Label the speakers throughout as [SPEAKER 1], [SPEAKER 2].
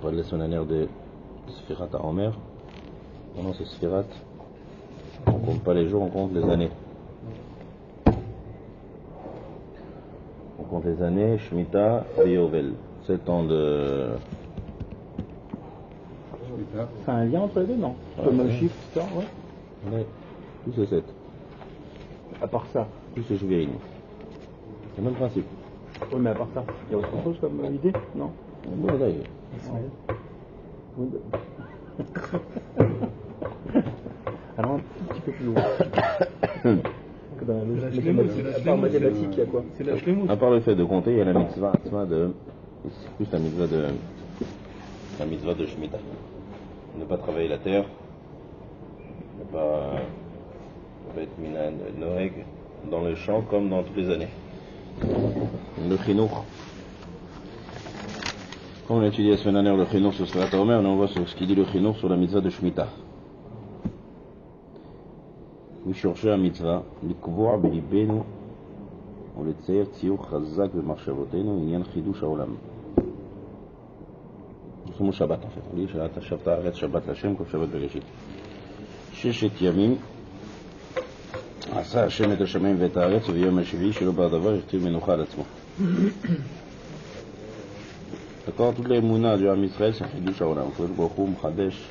[SPEAKER 1] parle de la semaine dernière de Sfirat à Omer. Non, c'est Sfirat. On compte pas les jours, on compte les années. On compte les années, Shemitah et Yovel. 7 ans de...
[SPEAKER 2] C'est un lien entre les deux, non? Comme le chiffre, tout ça, ouais.
[SPEAKER 1] Ouais, plus c'est 7.
[SPEAKER 2] À part ça.
[SPEAKER 1] Plus c'est Shvi'in. C'est le même principe.
[SPEAKER 2] Oui, mais à part ça, il y a autre chose comme idée? Non?
[SPEAKER 1] Bon, là,
[SPEAKER 2] Alors un petit peu plus loin. Que dans la mathématique, il y a quoi? C'est la shlemut.
[SPEAKER 1] À part le fait de compter, il y a la mitzvah de... C'est plus la mitzvah de Shemitah. Ne pas travailler la terre. Ne pas être minan, noeg dans les champs comme dans toutes les années. Le chinour. Quand on a étudié la semaine dernière le chinour sur Sfirat HaOmer, on voit sur ce qu'il dit le chinour sur la mitzvah de Shemitah. ושורשי המצווה לקבוע בליבנו ולצייר ציור חזק במחשבותינו עניין חידוש העולם. כמו שבת en fait, on dit שאתה שבת הארץ שבת להשם כמו שבת בראשית. 6 ימים עשה השם את השמיים ואת הארץ וביום השביעי שלא בר דבר הכתיב מנוחה על עצמו. D'accord, toute l'émouna du Ham Israël c'est חידוש העולם. הקדוש ברוך הוא מחדש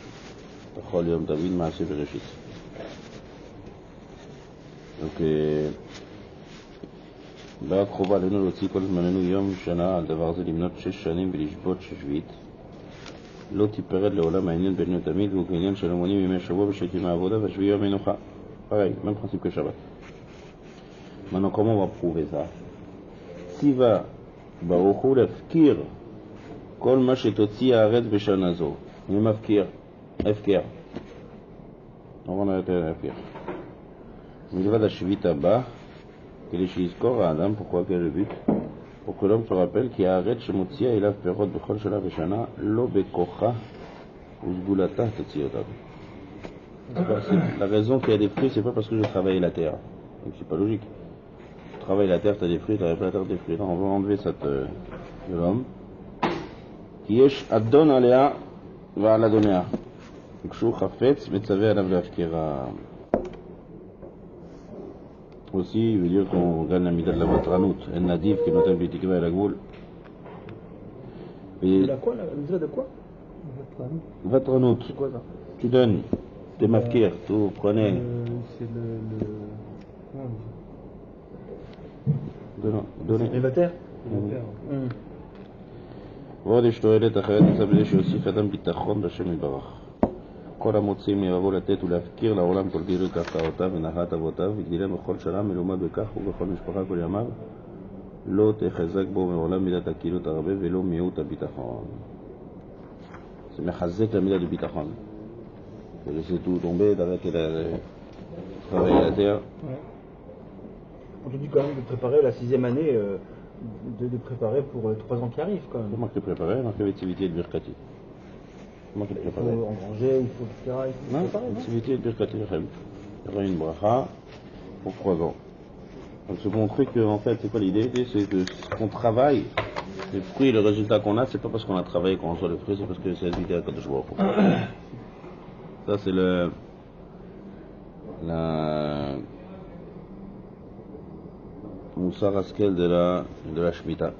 [SPEAKER 1] בכל יום תמיד מעשה בראשית. Donc, בעד חובה עלינו להוציא כל זמננו יום שנה על דבר זה למנות 6 שנים ולשבות 6 שביעית. לא תיפרד לעולם העניין בינינו תמיד, והוא כעניין של המונים ימי שבוע ו7 ימי עבודה והשביעי יום מנוחה. Pareil, même principe que Shabbat. Maintenant, comment on va prouver ça? Siva ברוך הוא להפקיר כל מה שתוציא הארץ בשנה זו. מי מפקיר? הפקר. on va arrêter להפקיר. מלבד השביעית הבא, כדי שיזכור האדם, pourquoi quel le but? pour que l'homme se rappelle כי הארץ שמוציאה אליו פירות בכל שנה ושנה, לא בכוחה וסגולתה תוציא אותם. La raison qu'il y a des fruits, c'est pas parce que je travaille la terre. Donc c'est pas logique. Tu travailles la terre, tu as des fruits, tu n'arrives pas la terre, des fruits. Non, on va enlever cette de l'homme. כי יש אדון עליה ועל אדוניה. וכשהוא חפץ, מצווה עליו להפקירה. Aussi, il veut dire qu'on gagne la mida de la vatranout, un natif qui note un petit peu à la goule.
[SPEAKER 2] Et la quoi, la mida de quoi?
[SPEAKER 1] Vatranout.
[SPEAKER 2] C'est quoi ça?
[SPEAKER 1] Tu donnes, des mafkir, tout, prenez.
[SPEAKER 2] C'est le...
[SPEAKER 1] Donnez.
[SPEAKER 2] Célibataire?
[SPEAKER 1] ועוד יש תועלת אחרת מצב בזה שיוסיף אדם ביטחון בשם יתברך. כל המוצאים יבוא לתת ולהפקיר לעולם כל גילות קרקעותיו ונחת אבותיו וגדילה בכל שנה מלומד בכך ובכל משפחה כל ימיו לא תחזק בו מעולם מידת הקילות הרבה ולא מיעוט הביטחון. זה מחזק למידת הביטחון. de laisser tout tomber, d'arrêter de travailler la terre.
[SPEAKER 2] Ouais. On te dit quand même de préparer la 6e année, de préparer pour les 3 ans qui arrivent quand même.
[SPEAKER 1] Comment que préparer? Marquer l'activité de Birkati. Comment que préparer?
[SPEAKER 2] Il faut engranger, il faut etc. Il faut préparer, non?
[SPEAKER 1] L'activité de Birkati, il y aura une bracha pour 3 ans. Donc ce qu'on truc, en fait, c'est quoi l'idée? C'est que ce qu'on travaille, les fruits, le résultat qu'on a, c'est pas parce qu'on a travaillé qu'on reçoit les fruits, c'est parce que c'est la vie à Kadosh Baruch Hu. Ça c'est la Moussar Askel de la Shemitah.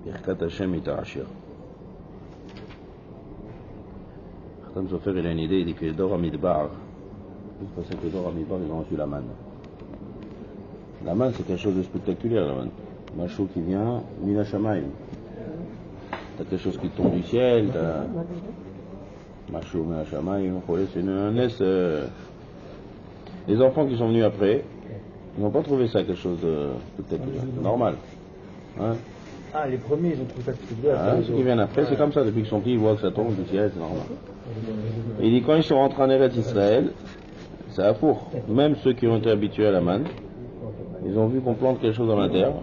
[SPEAKER 1] Birkat Hashem ita Ashir. Khatam Sofer, il a une idée, il dit que les Dor Amidbar, parce que les Dor Amidbar, ils ont reçu la manne. La manne, c'est quelque chose de spectaculaire, la manne. Machou qui vient, Mina Shamayim. T'as quelque chose qui tombe du ciel, t'as Machou, Mina Shamayim, c'est un S. Les enfants qui sont venus après, ils n'ont pas trouvé ça quelque chose de spectaculaire. Normal. Hein?
[SPEAKER 2] Ah, les premiers, ils ont trouvé ça spectaculaire.
[SPEAKER 1] Ah, ceux qui viennent après, c'est comme ça. Depuis qu'ils sont petits, ils voient que ça tombe du ciel, c'est normal. Et il dit, quand ils sont rentrés en Eretz Israël, c'est à four. Même ceux qui ont été habitués à la manne, ils ont vu qu'on plante quelque chose dans la terre,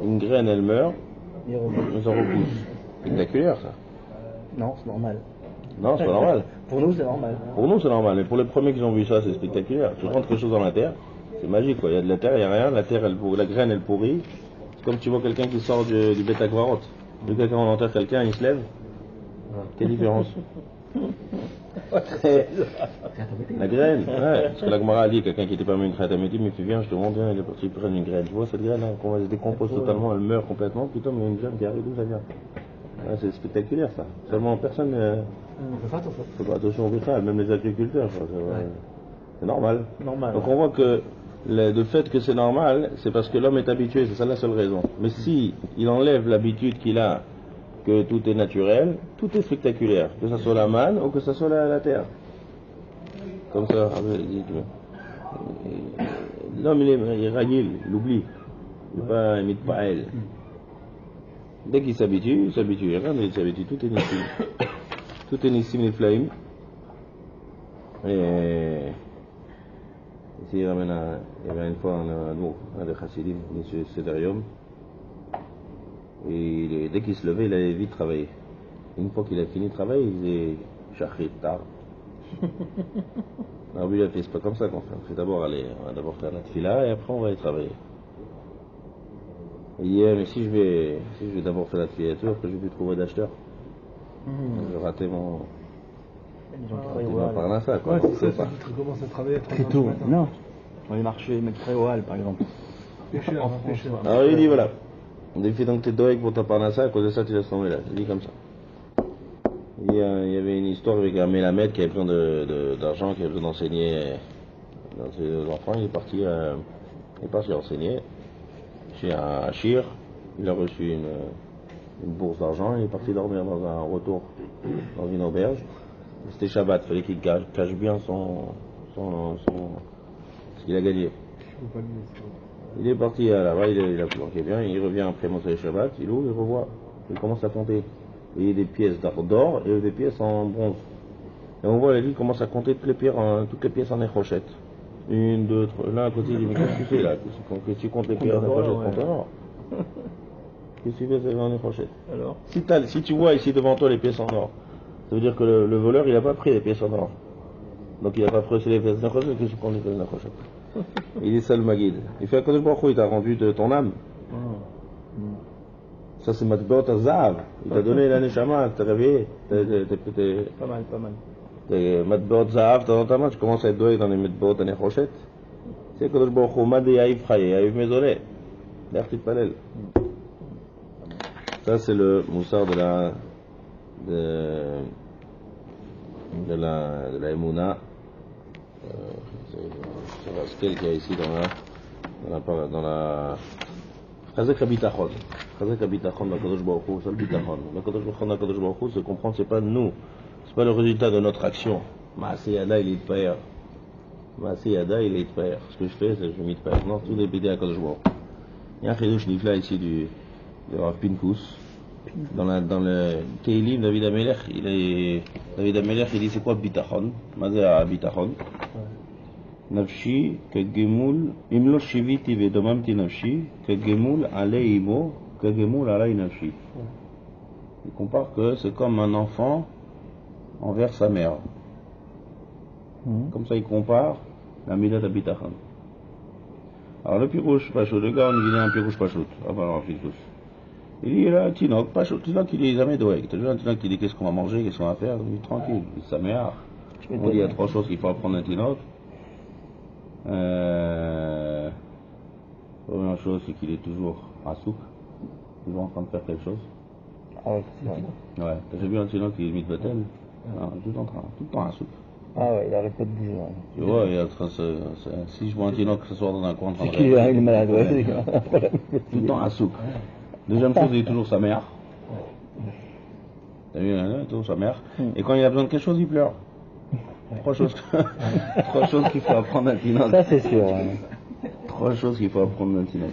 [SPEAKER 1] une graine, elle meurt, ils en repoussent. C'est spectaculaire, ça.
[SPEAKER 2] Non, c'est normal.
[SPEAKER 1] Non, c'est pas normal.
[SPEAKER 2] Pour nous, c'est normal.
[SPEAKER 1] Pour nous, c'est normal, mais pour les premiers qui ont vu ça, c'est spectaculaire. Tu rentres quelque chose dans la terre, C'est magique, quoi. Il y a de la terre, il n'y a rien. La terre, la graine, elle pourrit. C'est comme tu vois quelqu'un qui sort du bêta-quarante. Quand on enterre quelqu'un, il se lève. Quelle différence? La graine, ouais. Parce que la Gemara a dit, quelqu'un qui n'était pas mis une créatamiti, mais il fait bien, je te montre bien, il est parti prendre une graine. Tu vois cette graine, quand elle se décompose totalement, elle meurt complètement, putain, mais il y a une graine qui arrive, d'où ça vient? Ouais, c'est spectaculaire ça. Seulement personne ne fait pas attention au bétail, même les agriculteurs. C'est normal. Donc on voit que le fait que c'est normal, c'est parce que l'homme est habitué, c'est ça la seule raison. Mais si il enlève l'habitude qu'il a, que tout est naturel, tout est spectaculaire, que ce soit la manne ou que ce soit la terre. Comme ça, l'homme il est ragil, il oublie, il imite pas elle. Dès qu'il s'habitue, il s'habitue, regarde, il s'habitue, tout est nissim. Tout est nissim les flames. Et ici, il y avait une fois un des chassidim, M. Sedarium. Et dès qu'il se levait, il allait vite travailler. Une fois qu'il a fini de travailler, il faisait chachrit tard. Alors lui, il a fait, c'est pas comme ça qu'on fait. On fait d'abord aller, on va d'abord faire notre fila et après on va aller travailler. Il dit, mais si je vais d'abord faire la filature, après je vais plus trouver d'acheteurs. Je ratais mon parnassa, quoi.
[SPEAKER 2] Ouais, c'est ça. Tu commences à travailler à 3 heures du matin. Non. Dans les marchés, mettre très au hall, par exemple. Pêcheur.
[SPEAKER 1] Alors il dit, voilà. On fait donc tes doigts pour ta parnassa, à cause de ça tu laisses tomber là. Il dit comme ça. Il y avait une histoire avec un Mélamède qui avait besoin d'argent, qui avait besoin d'enseigner dans ses enfants. Il est parti enseigner chez un Achir. Il a reçu une bourse d'argent. Il est parti dormir dans un retour dans une auberge. C'était Shabbat, il fallait qu'il cache bien ce qu'il a gagné. Il est parti là-bas, il a planqué bien, il revient après Moshe Shabbat, il ouvre, il revoit, il commence à compter. Et il y a des pièces d'or et des pièces en bronze. Et on voit, il commence à compter toutes les pièces en échochette. 1, 2, 3, là à côté, il dit, mais qu'est-ce que tu fais là? Qu'est-ce que tu comptes les pièces en échochette? Compte en or. Qu'est-ce que tu fais en échochette? Alors si tu vois ici devant toi les pièces en or, ça veut dire que le voleur, il n'a pas pris les pièces en or. Donc il n'a pas pressé les pièces en échochette, qu'est-ce que tu prends les pièces en échochette? Il est ça le maguide. Il fait à côté de Baruch Hu, il t'a rendu de ton âme. Ça c'est Matbot Azav. Il t'a donné la neshama, t'es réveillé.
[SPEAKER 2] Pas mal.
[SPEAKER 1] T'es Matbot Zahav, dans ta main, tu commences à être doué dans les Matbot à Nechochette. C'est Kodesh Baruch Hu, Mad Yaïv Chaye, Yaïv Mezolé. L'air Palel. Ça c'est le moussard de la Emouna. C'est la scale qu'il y a ici dans la Chazek Habitachon. Chazek Habitachon dans Kadosh Baruch Hu, c'est le Bitachon. Dans Kadosh Baruch Hu, c'est comprendre, c'est pas nous, c'est pas le résultat de notre action. Maaseh Yada, il est de pair. Maaseh Yada, il est de pair. Ce que je fais, c'est que je mets de pair. Non, tout est pété à Kadosh Baruch Hu. Il y a un chidouche nifla ici de Rav Pinkus. Dans le Teilim, David Amelech, il dit c'est quoi Bitachon? Mazé Bitachon. Nafshi, Kagemul, Imlo Shiviti Vedomamti Nafshi, Kagemul Alei Imo, Kagemul Alei Nafshi. Il compare que c'est comme un enfant envers sa mère. Comme ça, il compare la Midat Abitachon. Alors, le Pirouche Pachout, le gars, on dit un Pirouche Pachout, avant Fikus. Il dit là, Tinok, Pachout, Tinok, il est jamais doué. Tu as un Tinok qui dit qu'est-ce qu'on va manger, qu'est-ce qu'on va faire, il dit tranquille, il dit sa mère. On dit il y a 3 choses qu'il faut apprendre à un Tinok. Première chose, c'est qu'il est toujours à souk, toujours en train de faire quelque chose.
[SPEAKER 2] Ah ouais, c'est vrai.
[SPEAKER 1] Ouais, t'as vu un Tinok qui est mit Batel? Tout le temps à souk.
[SPEAKER 2] Ah ouais, il arrête pas de bouger. Ouais.
[SPEAKER 1] Tu vois, il est en train de si je vois un Tinok ce soir dans un coin en train de
[SPEAKER 2] il est malade, ouais.
[SPEAKER 1] Tout le temps à souk. Deuxième chose, il est toujours sa mère. T'as vu, il est toujours sa mère. Et quand il a besoin de quelque chose, il pleure. 3 choses qu'il faut apprendre à Tinok.
[SPEAKER 2] Ça, c'est sûr. Ouais.
[SPEAKER 1] 3 choses qu'il faut apprendre à Tinok.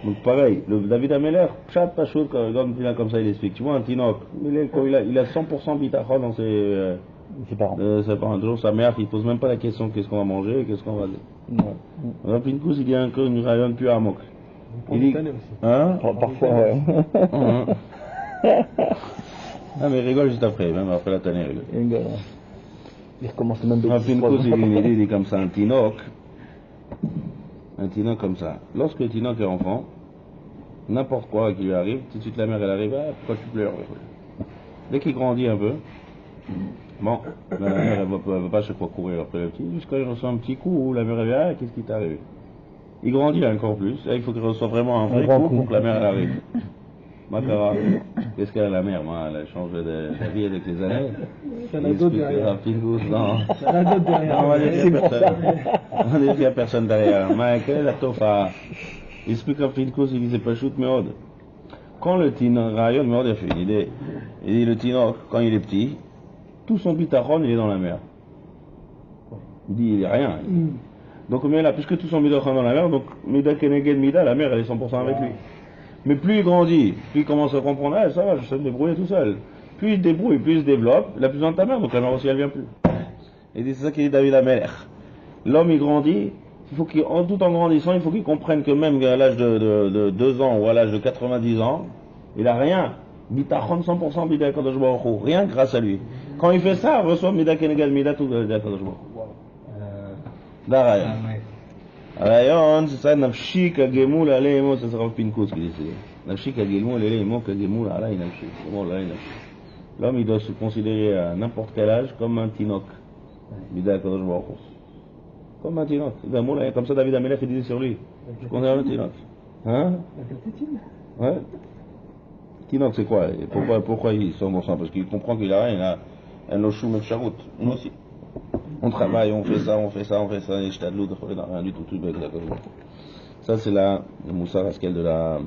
[SPEAKER 1] Donc pareil, le David Ameller, chat pas chaud comme ça il explique. Tu vois un Tinok, il a 100% bitachon dans ses parents. Toujours sa mère qui pose même pas la question qu'est-ce qu'on va manger, qu'est-ce qu'on va dire. Non. Dans une course, il y a une rayonne plus à Amok. Il dit, hein?
[SPEAKER 2] Parfois, ouais.
[SPEAKER 1] Ah mais il rigole juste après, même après la tannée il rigole.
[SPEAKER 2] Il recommence même
[SPEAKER 1] dans une course, il dit comme ça un Tinok. un tinoc comme ça. Lorsque le tinoc est enfant, n'importe quoi qui lui arrive, tout de suite la mère elle arrive, ah, pourquoi tu pleures? Dès qu'il grandit un peu, bon, la mère elle va pas chaque fois courir après le petit, jusqu'à il reçoit un petit coup, la mère elle vient, ah, qu'est-ce qui t'est arrivé? Il grandit encore plus, là, il faut qu'il reçoive vraiment un vrai coup pour que la mère elle arrive. Makara, qu'est-ce qu'elle a la mère? Moi, elle a changé de vie avec les années.
[SPEAKER 2] Il y en a d'autres derrière.
[SPEAKER 1] Il y en a d'autres derrière. On va dire qu'il n'y a personne derrière. Michael, la tofa. Il explique à Pinkus, il disait pas shoot, mais quand le tinoc, Rayon, mais il a fait une idée. Il dit le tinoc, quand il est petit, tout son bitachon, il est dans la mer. Il dit, il est rien. Donc, mais là, puisque tout son bitachon dans la mer, donc, Mida Keneged Mida, la mer, elle est 100% avec lui. Mais plus il grandit, plus il commence à comprendre, ah, ça va, je sais me débrouiller tout seul. Plus il se débrouille, plus il se développe, il a plus besoin de ta mère, donc la mère aussi, elle vient plus. Et c'est ça qu'il dit David Amelech. L'homme, il grandit, il faut qu'il, tout en grandissant, il faut qu'il comprenne que même à l'âge de 2 ans ou à l'âge de 90 ans, il a rien. Bitachon 100% Bida Kadosh Baruch Hu, rien grâce à lui. Quand il fait ça, il reçoit Mida Kenegal Mida tout Bida Kadosh Baruch Hu. D'Arayon. Arayon, c'est ça, Nafshi Kagemul Aleimo, ça sera Pinkus qui dit ça. Nafshi Kagemul Aleimo Kagemul Alay Nafshi. L'homme, il doit se considérer à n'importe quel âge comme un tinoc. Bida Kadosh Baruch Hu. Comme un tinoc. Comme ça, David Amelech, il disait sur lui. Je considère un tinoc. Hein? Ouais. Tinoc, c'est quoi? Pourquoi il s'en bon sang? Parce qu'il comprend qu'il a rien, il a un lochou mekcharout. Nous aussi. On travaille, on fait ça, et je t'adloue, rien du tout, ça c'est la Moussar Askel de la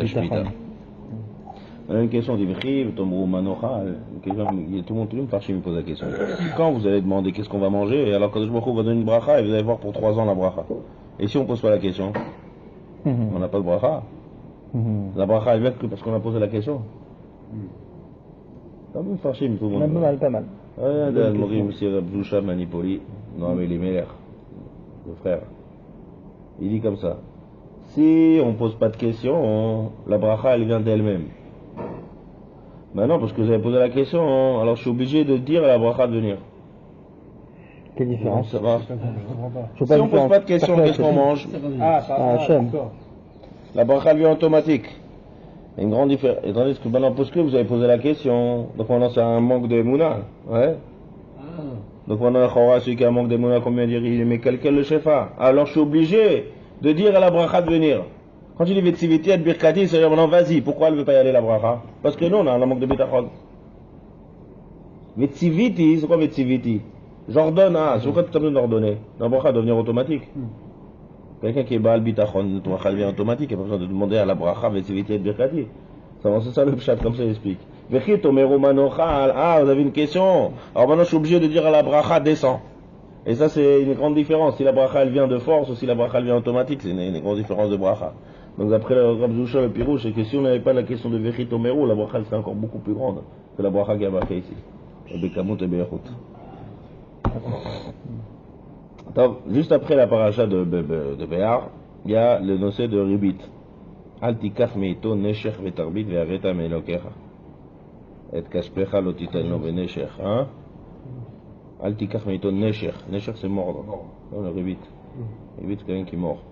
[SPEAKER 1] Shemitah. On a une question d'Ivriv, Tomrou Manocha, tout le monde me pose la question. Quand vous allez demander qu'est-ce qu'on va manger, et alors quand je va donner une bracha, et vous allez voir pour 3 ans la bracha. Et si on ne pose pas la question, on n'a pas de bracha. La bracha elle vient que parce qu'on a posé la question. Pas mal,
[SPEAKER 2] pas mal.
[SPEAKER 1] Monsieur Rabzoucha Manipoli, non mais les meilleurs, le frère, il dit comme ça, si on pose pas de questions, la bracha elle vient d'elle-même. Ben non, parce que vous avez posé la question, alors je suis obligé de dire à la bracha de venir.
[SPEAKER 2] Quelle différence?
[SPEAKER 1] Ça va. Si on pose pas de questions, qu'est-ce qu'on mange? La bracha elle vient automatique. Il y a une grande différence. Et tandis que maintenant, parce que vous avez posé la question, donc maintenant c'est un manque de mouna. Ouais. Donc maintenant, celui qui a un manque de mouna, combien dire, il met quelqu'un le shefa. Alors je suis obligé de dire à la bracha de venir. Quand il dit Vetsiviti et Birkati, c'est dire maintenant vas-y, pourquoi elle ne veut pas y aller la bracha? Parce que nous on a un manque de bitachon. Vetsiviti, c'est quoi Vetsiviti? J'ordonne, c'est pourquoi tu as besoin d'ordonner? La bracha doit venir automatique. Quelqu'un qui est Baal Bitachon, la bracha vient automatique, il n'y a pas besoin de demander à la bracha Vetsiviti et Birkati. C'est ça le pshat, comme ça il explique. Vechit Omeru Manochal, vous avez une question? Alors maintenant je suis obligé de dire à la bracha descend. Et ça c'est une grande différence. Si la bracha elle vient de force ou si la bracha elle vient automatique, c'est une grande différence de bracha. Donc d'après le Rabzoucha, le Pirouche, c'est que si on n'avait pas la question de Vechit Omeru, la bracha elle serait encore beaucoup plus grande que la bracha qui a marqué ici. Bekamut et Beyachut. Juste après la paracha de Béar, il y a le nocé de Ribit. Al tikach meito neshech vetarbit ve'areta me'elokecha. Et kashpecha lo titelno beneshech. Al tikach meito neshech. Neshech c'est mordre. Non, le ribit. Ribit c'est quelqu'un qui mord.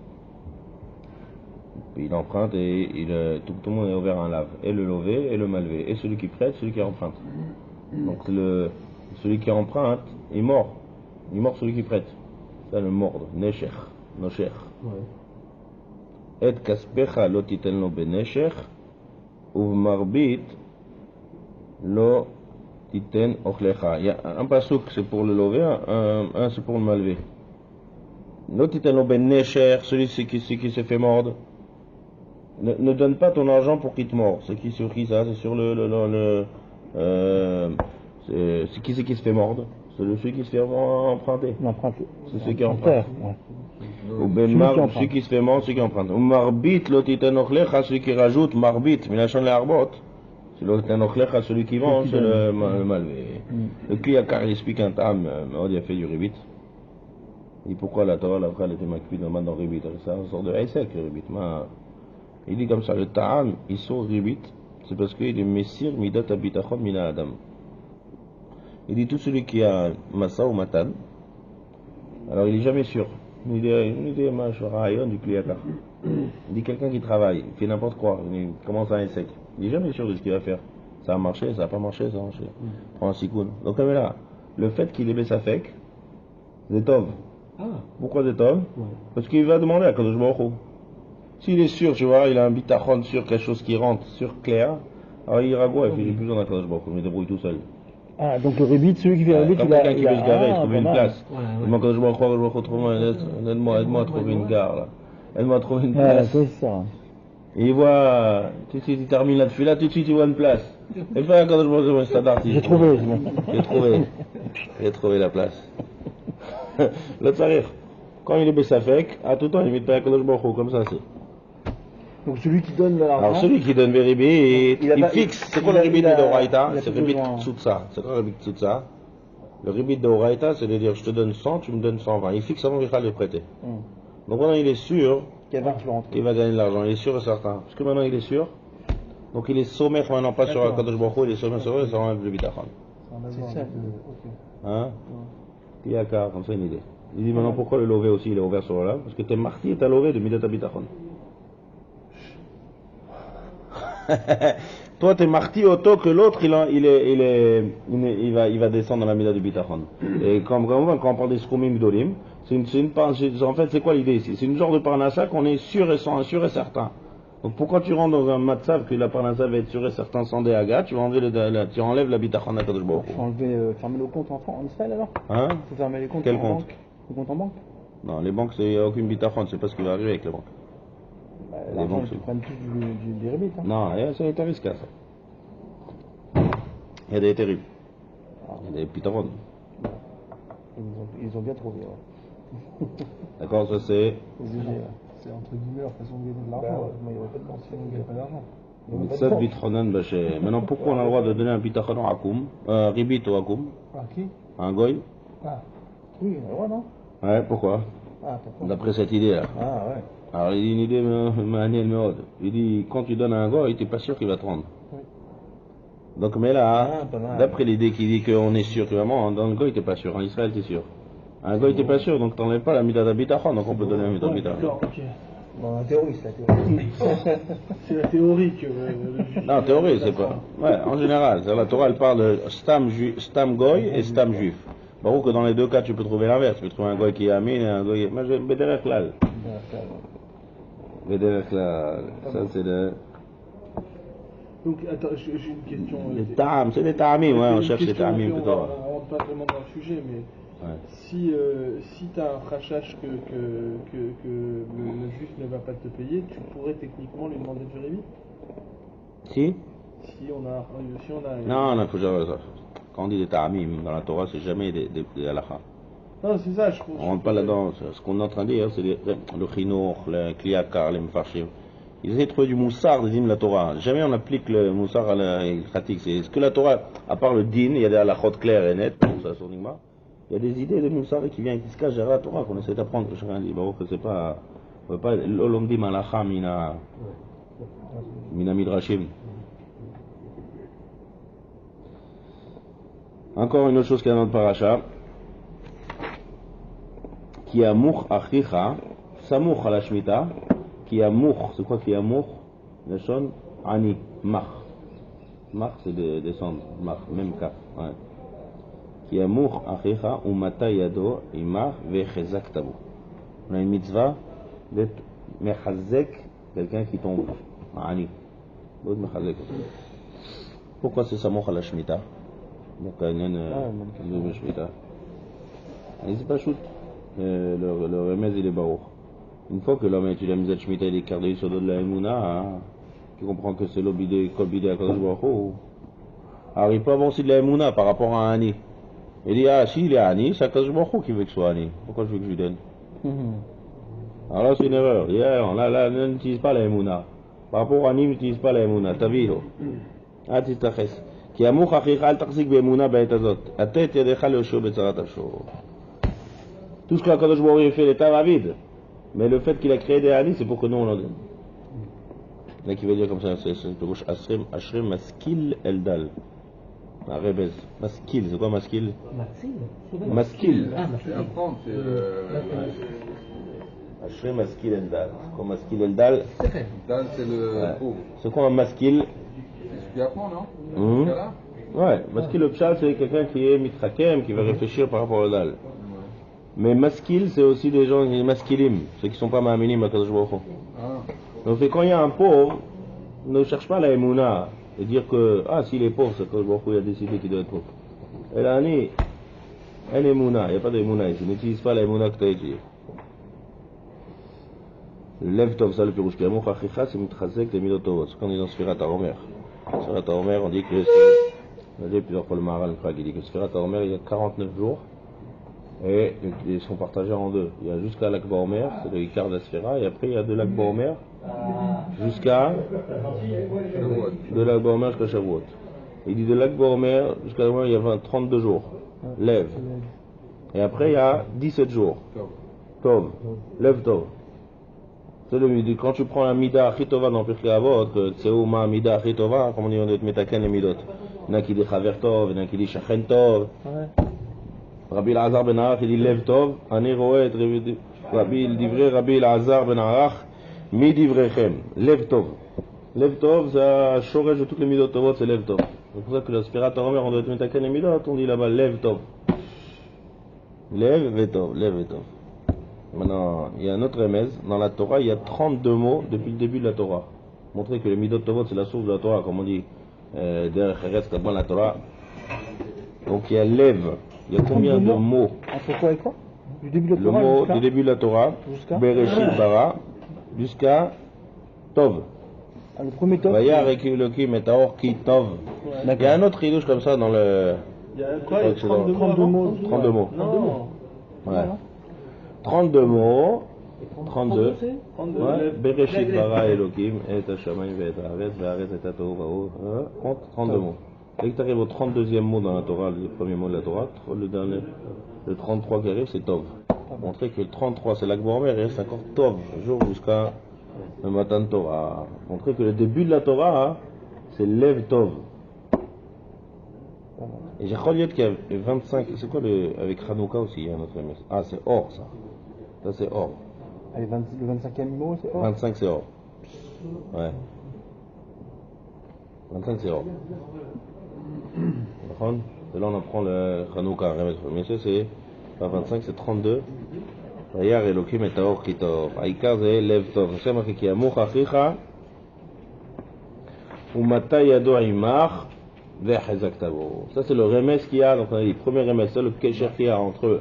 [SPEAKER 1] Puis il emprunte et tout le monde est ouvert un lave. Et le levé et le mal levé. Et celui qui prête, celui qui emprunte. Donc celui qui emprunte, il mord. Il mord celui qui prête. C'est le mordre. Neshech. Noshech. Et kaspecha lo titelno beneshech, uvmarbit lo titen ochlecha. Il y a un pasouk c'est pour le lever, un c'est pour le mallever. Lo titelno beneshech, celui qui se fait mordre. Ne donne pas ton argent pour qu'il te morde. C'est qui sur qui ça? C'est sur c'est qui se fait mordre? C'est celui qui se fait emprunter. C'est celui qui emprunte. Ou ben celui qui se fait mordre, celui qui emprunte. Ou marbit l'otiten ochlecha, celui qui rajoute marbit, milachon le arbot. C'est l'otiten ochlecha, celui qui mange, c'est le malvé. Le Kliyakar il explique un tam, il a fait du ribit. Et pourquoi la Torah, la frère, elle était makpid dans ribit? C'est un sort de haïsek, le ribit. Il dit comme ça, le ta'am, il sort ribit, c'est parce qu'il est messir midat abitachon mina adam. Il dit tout celui qui a massa ou matan, alors il est jamais sûr. Une idée, je rayon du Kliakar. Il dit quelqu'un qui travaille, il fait n'importe quoi, il commence à un sec. Il n'est jamais sûr de ce qu'il va faire. Ça a marché, ça n'a pas marché, ça a marché. Prends un sikoun. Donc là, le fait qu'il ait sa fake, c'est tov. Pourquoi c'est tov? Parce qu'il va demander à Kadosh Baruch Hu. S'il est sûr, tu vois, il a un bitachon sur quelque chose qui rentre, sur clair, alors il ira quoi? Il fait j'ai plus besoin d'Akadosh Baruch Hu, il me débrouille tout seul.
[SPEAKER 2] Ah, donc le rébit, celui qui fait le rébit,
[SPEAKER 1] comme quelqu'un qui veut se garer, il trouve une place. Il manque Kadosh Baruch Hu, aide-moi à trouver une gare là. Aide-moi à trouver une place.
[SPEAKER 2] C'est ça.
[SPEAKER 1] Et il voit, tout de suite il termine là-dessus, là tout de suite il voit une place. Et puis Kadosh Baruch Hu, c'est un artiste. J'ai trouvé la place. Le tsarif, quand il est Bessafek, à tout temps il met pas Kadosh Baruch Hu, comme ça c'est.
[SPEAKER 2] Donc celui qui donne l'argent.
[SPEAKER 1] Alors celui qui donne le ribit, il fixe. C'est quoi le ribit de Doraïta? C'est le ribit Tsutsa. C'est quoi le ribit Tsutsa? Le ribit de Doraïta, c'est de dire je te donne 100, tu me donnes 120. Il fixe avant Michal de prêter. Donc maintenant il est sûr qu'il va gagner de l'argent. Il est sûr et certain. Parce que maintenant il est sûr. Donc il est sommet maintenant, pas sur Kadosh Baruch Hu, il est sommet sur eux, ça enlève le bitachon.
[SPEAKER 2] C'est ça.
[SPEAKER 1] Hein? Tiaka, comme ça une idée. Il dit maintenant pourquoi le lové aussi il est ouvert sur là? Parce que t'es marty et t'as lové de Midat Bitachon. Toi, t'es marty auto que l'autre, il va descendre dans la mida du bitachon. Et quand on parle des skumim dolim, en fait, c'est quoi l'idée ici? C'est une genre de parnassa qu'on est sûr et certain. Donc pourquoi tu rentres dans un matzav que la parnassa va être sûr et certain sans des agas, tu enlèves la bitachon à Kadosh Baruch Hu.
[SPEAKER 2] Faut fermer le compte en Israël alors?
[SPEAKER 1] Hein?
[SPEAKER 2] Faut fermer les comptes
[SPEAKER 1] Quel
[SPEAKER 2] en
[SPEAKER 1] compte?
[SPEAKER 2] banque? Le compte en banque?
[SPEAKER 1] Non, les banques, c'est aucune bitachon, c'est pas ce qui va arriver avec les banques.
[SPEAKER 2] Les banques, ils prennent tous du rébit. Hein.
[SPEAKER 1] Non, c'est un risque à ça. Il y a des terribles. Il y a des pitachon.
[SPEAKER 2] Ils ont bien trouvé. Ouais.
[SPEAKER 1] D'accord, ça c'est.
[SPEAKER 2] C'est entre guillemets leur façon de gagner de l'argent. Il n'y aurait pas de banque si on ne gagne pas d'argent.
[SPEAKER 1] Mitzat bitronan baché. Maintenant, pourquoi on a le droit de donner un pitachon à Akoum, ribit au Akoum?
[SPEAKER 2] À qui?
[SPEAKER 1] Un goy?
[SPEAKER 2] Ah, oui, on a le droit, non?
[SPEAKER 1] Ouais, pourquoi?
[SPEAKER 2] Ah, pourquoi?
[SPEAKER 1] D'après cette idée-là.
[SPEAKER 2] Ah, ouais.
[SPEAKER 1] Alors, il dit une idée, mais il dit, quand tu donnes à un goy, t'es pas sûr qu'il va te rendre.
[SPEAKER 2] Oui.
[SPEAKER 1] Donc, mais là, d'après l'idée qui dit qu'on est sûr que vraiment, dans le goy, t'es pas sûr. En Israël, t'es sûr. Un goy, t'es pas sûr, donc t'enlèves pas la midat bitachon, donc on peut donner la midat bitachon.
[SPEAKER 2] D'accord, ok. Bon, la théorie, c'est la théorie. C'est la théorie que.
[SPEAKER 1] Non, théorie, c'est pas. Ouais, en général. La Torah, elle parle de stam goy et stam juif. Bon, que dans les deux cas, tu peux trouver l'inverse. Tu peux trouver un goy qui est amin et un goy. Mais Bederech Klal. Bederech Klal. Ça, c'est le.
[SPEAKER 3] Donc, attends, j'ai une question.
[SPEAKER 1] Les ta'am, c'est des ta'amim, ouais, on cherche les ta'amim plutôt.
[SPEAKER 3] On rentre pas vraiment dans le sujet, mais
[SPEAKER 1] ouais.
[SPEAKER 3] Si tu as un rachach que le juif ne va pas te payer, tu pourrais techniquement lui demander du rébit?
[SPEAKER 1] Si
[SPEAKER 3] Non,
[SPEAKER 1] non, faut jamais ça. Quand on dit des ta'amim dans la Torah, c'est jamais des halakha.
[SPEAKER 3] Non, c'est ça, je pense.
[SPEAKER 1] On rentre pas là-dedans. Ce qu'on est en train de dire, c'est le chinour, le kliakar, les mfarshim. Ils essaient de trouver du moussard des hymnes de la Torah. Jamais on applique le moussard à la pratique. C'est ce que la Torah, à part le din, il y a des halakhot claires et nettes, pour ça, sur Nigma. Il y a des idées de moussard qui se cachent derrière la Torah qu'on essaie d'apprendre. Que chacun dit, que c'est pas, l'olomdi malacha mina midrashim. Encore une autre chose qu'il y a dans le paracha, qui a mour achicha, samour à la shmita, qui a mour, c'est quoi qui a mour? Le shon, ani, mach. Mach, c'est de descendre, mach, même cap. Ouais. Qui a mour achicha, ou mata yado, imach, vechezak tabu. On a une mitzvah d'être mechazek, quelqu'un qui tombe. Ani. Pourquoi c'est samour à la shmita? Donc, il y a une shmita. C'est pas shoot. Le remède, il est barouk. Une fois que l'homme a étudié la misère de Shemitah et l'écarté sur le dos de la Emouna, qui comprend que c'est l'obidé, à Kadosh Baruch Hu, alors il peut avoir aussi de la Emouna par rapport à un Ani. Il dit, si il est Ani, c'est Kadosh Baruch Hu qui veut que ce soit Ani. Pourquoi je veux que je lui donne? Alors là, c'est une erreur. Là, on n'utilise pas la Emouna. Par rapport à Ani, on n'utilise pas la Emouna. Taviho. Tistaches. Qui a mouch achicha al taxik be'emouna ba'et azot. Atet yadecha le'osho be'tzarat asho. Tout ce que Kadosh Baruch Hu fait, l'état va vide. Mais le fait qu'il a créé des hanis, c'est pour que nous on en donne. Là qui veut dire comme ça, c'est de gauche, Ashrim Maskil Eldal. Rebez. Maskil, c'est quoi Maskil?
[SPEAKER 4] Maskil.
[SPEAKER 1] Maskil.
[SPEAKER 4] Ah, Maskil.
[SPEAKER 5] C'est
[SPEAKER 1] Ashrei Maskil Eldal. Comme Maskil Eldal,
[SPEAKER 4] Dan, c'est le pauvre.
[SPEAKER 1] ce qu'on a Maskil.
[SPEAKER 4] C'est ce qu'il apprend, non?
[SPEAKER 1] Ouais, Maskil le Pshal, c'est quelqu'un qui est mitrakem, qui va réfléchir par rapport au Dal. Mais Maskil, c'est aussi des gens, les Maskilim, ceux qui ne sont pas Ma'aminim à Kadosh Baruch Hu. Donc c'est quand il y a un pauvre, ne cherche pas la Emouna et dire que, s'il est pauvre, c'est que Kadosh Baruch Hu a décidé qu'il doit être pauvre. Elle a un Emouna, il n'y a pas d'Emouna ici, n'utilise pas la Emouna que tu as étudiée. Lev Tov, ça le Pirouche Piamou, Chachicha, c'est Mitrasek, les Midot Tovot. C'est quand on est dans Sfirat HaOmer. Sfirat HaOmer, on dit que c'est. On a dit plusieurs fois le Maharal qui dit que Sfirat HaOmer, il y a 49 jours. Et ils sont partagés en deux. Il y a jusqu'à l'Akba Omer, c'est le Ikar d'Asfira, et après il y a de l'Akba Omer jusqu'à. De l'Akba Omer jusqu'à Shavuot. Il dit de l'Akba Omer jusqu'à Shavuot, il y a 32 jours. Lev. Et après il y a 17 jours. Tov. Lev Tov. C'est le quand tu prends la Mida Achitova dans Pirkei Avot, que c'est où ma Mida Achitova, comme on dit, on doit être Metaken et Midot. Il y en a qui dit Chaver Tov, il y en a qui dit Shachen Tov. Rabbi Elazar ben Arach, il dit Lev Tov, Ani Roet, Rabbi Elazar ben Arach, Mi Divrechem, Lev Tov. Lev Tov, c'est un shoresh de toutes les Midot Tovot, c'est Lev Tov. C'est pour ça que le Spirat HaOmer, on doit être Metaken et Midot, on dit là-bas Lev Tov. Lev Vetov, Lev Vetov. Maintenant, il y a un autre remèze. Dans la Torah, il y a 32 mots depuis le début de la Torah. Montrer que les Midot Tovot, c'est la source de la Torah, comme on dit, derrière Cheretz, Kabban, la Torah. Donc il y a Lev. Il y a combien de mots?
[SPEAKER 2] Entre quoi et quoi? Du début de la
[SPEAKER 1] Le
[SPEAKER 2] Torah
[SPEAKER 1] mot du début de la Torah, Bereshit Bara, jusqu'à Tov.
[SPEAKER 2] Le premier Tov.
[SPEAKER 1] Vayar Elohim et Taor Ki Tov. Il y a un autre ridouche comme ça dans le.
[SPEAKER 3] Il y a quoi? Il y a 32 mots.
[SPEAKER 1] 32 mots.
[SPEAKER 3] Non.
[SPEAKER 1] Ouais. 32 mots. 32. Ouais. Bereshit bara Elohim et Hashamayim et Haaretz ve'Haaretz et Tohu va'u. Compte 32 mots. Dès que tu arrives au 32e mot dans la Torah, le premier mot de la Torah, le dernier, le 33 qui arrive, c'est Tov. Montrer que le 33 c'est l'Akba Omer et c'est encore Tov, jour jusqu'à le Matan Torah. Montrer que le début de la Torah, c'est Lev Tov. Et j'ai croyé qu'il y a 25, c'est quoi avec Hanouka aussi, il y a un autre MS. Ah, c'est Or ça. Ça c'est Or.
[SPEAKER 2] Allez, le 25e mot, c'est Or.
[SPEAKER 1] 25 c'est Or. Ouais. 25 c'est Or. Et là on apprend le Hanouka. Mais ça c'est pas 25, c'est 32. Vayar Elohim et Taor Ki Tov. Aïkar c'est Lev Tov. C'est marqué qu'il y a Mouchachicha. Umata Yado Imach. Ça c'est le remède qu'il y a, donc le premier remède, c'est le kesher qu'il y a entre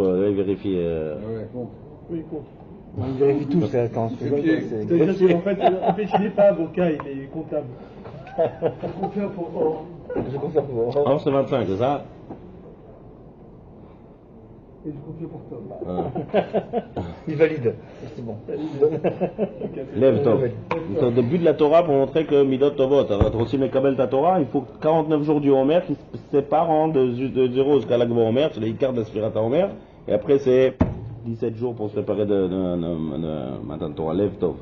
[SPEAKER 1] vérifier.
[SPEAKER 3] Oui, compte.
[SPEAKER 2] On vérifie tout, c'est attends.
[SPEAKER 3] C'est-à-dire qu'en fait, il n'est pas avocat, il est comptable. Je confère pour Or.
[SPEAKER 2] Je confère pour Or.
[SPEAKER 1] Or c'est 25, c'est ça?
[SPEAKER 3] Et je confère pour Tom.
[SPEAKER 2] Il valide. C'est bon.
[SPEAKER 1] Lève Tov. C'est au début de la Torah pour montrer que Midot Tovot, aussi Mekabel ta Torah, il faut 49 jours du Homer qui se séparent de 0 jusqu'à l'Akba Homer, c'est les Ikar d'Asfirat HaOmer, et après c'est 17 jours pour se préparer de Matan Torah. Lève Tov.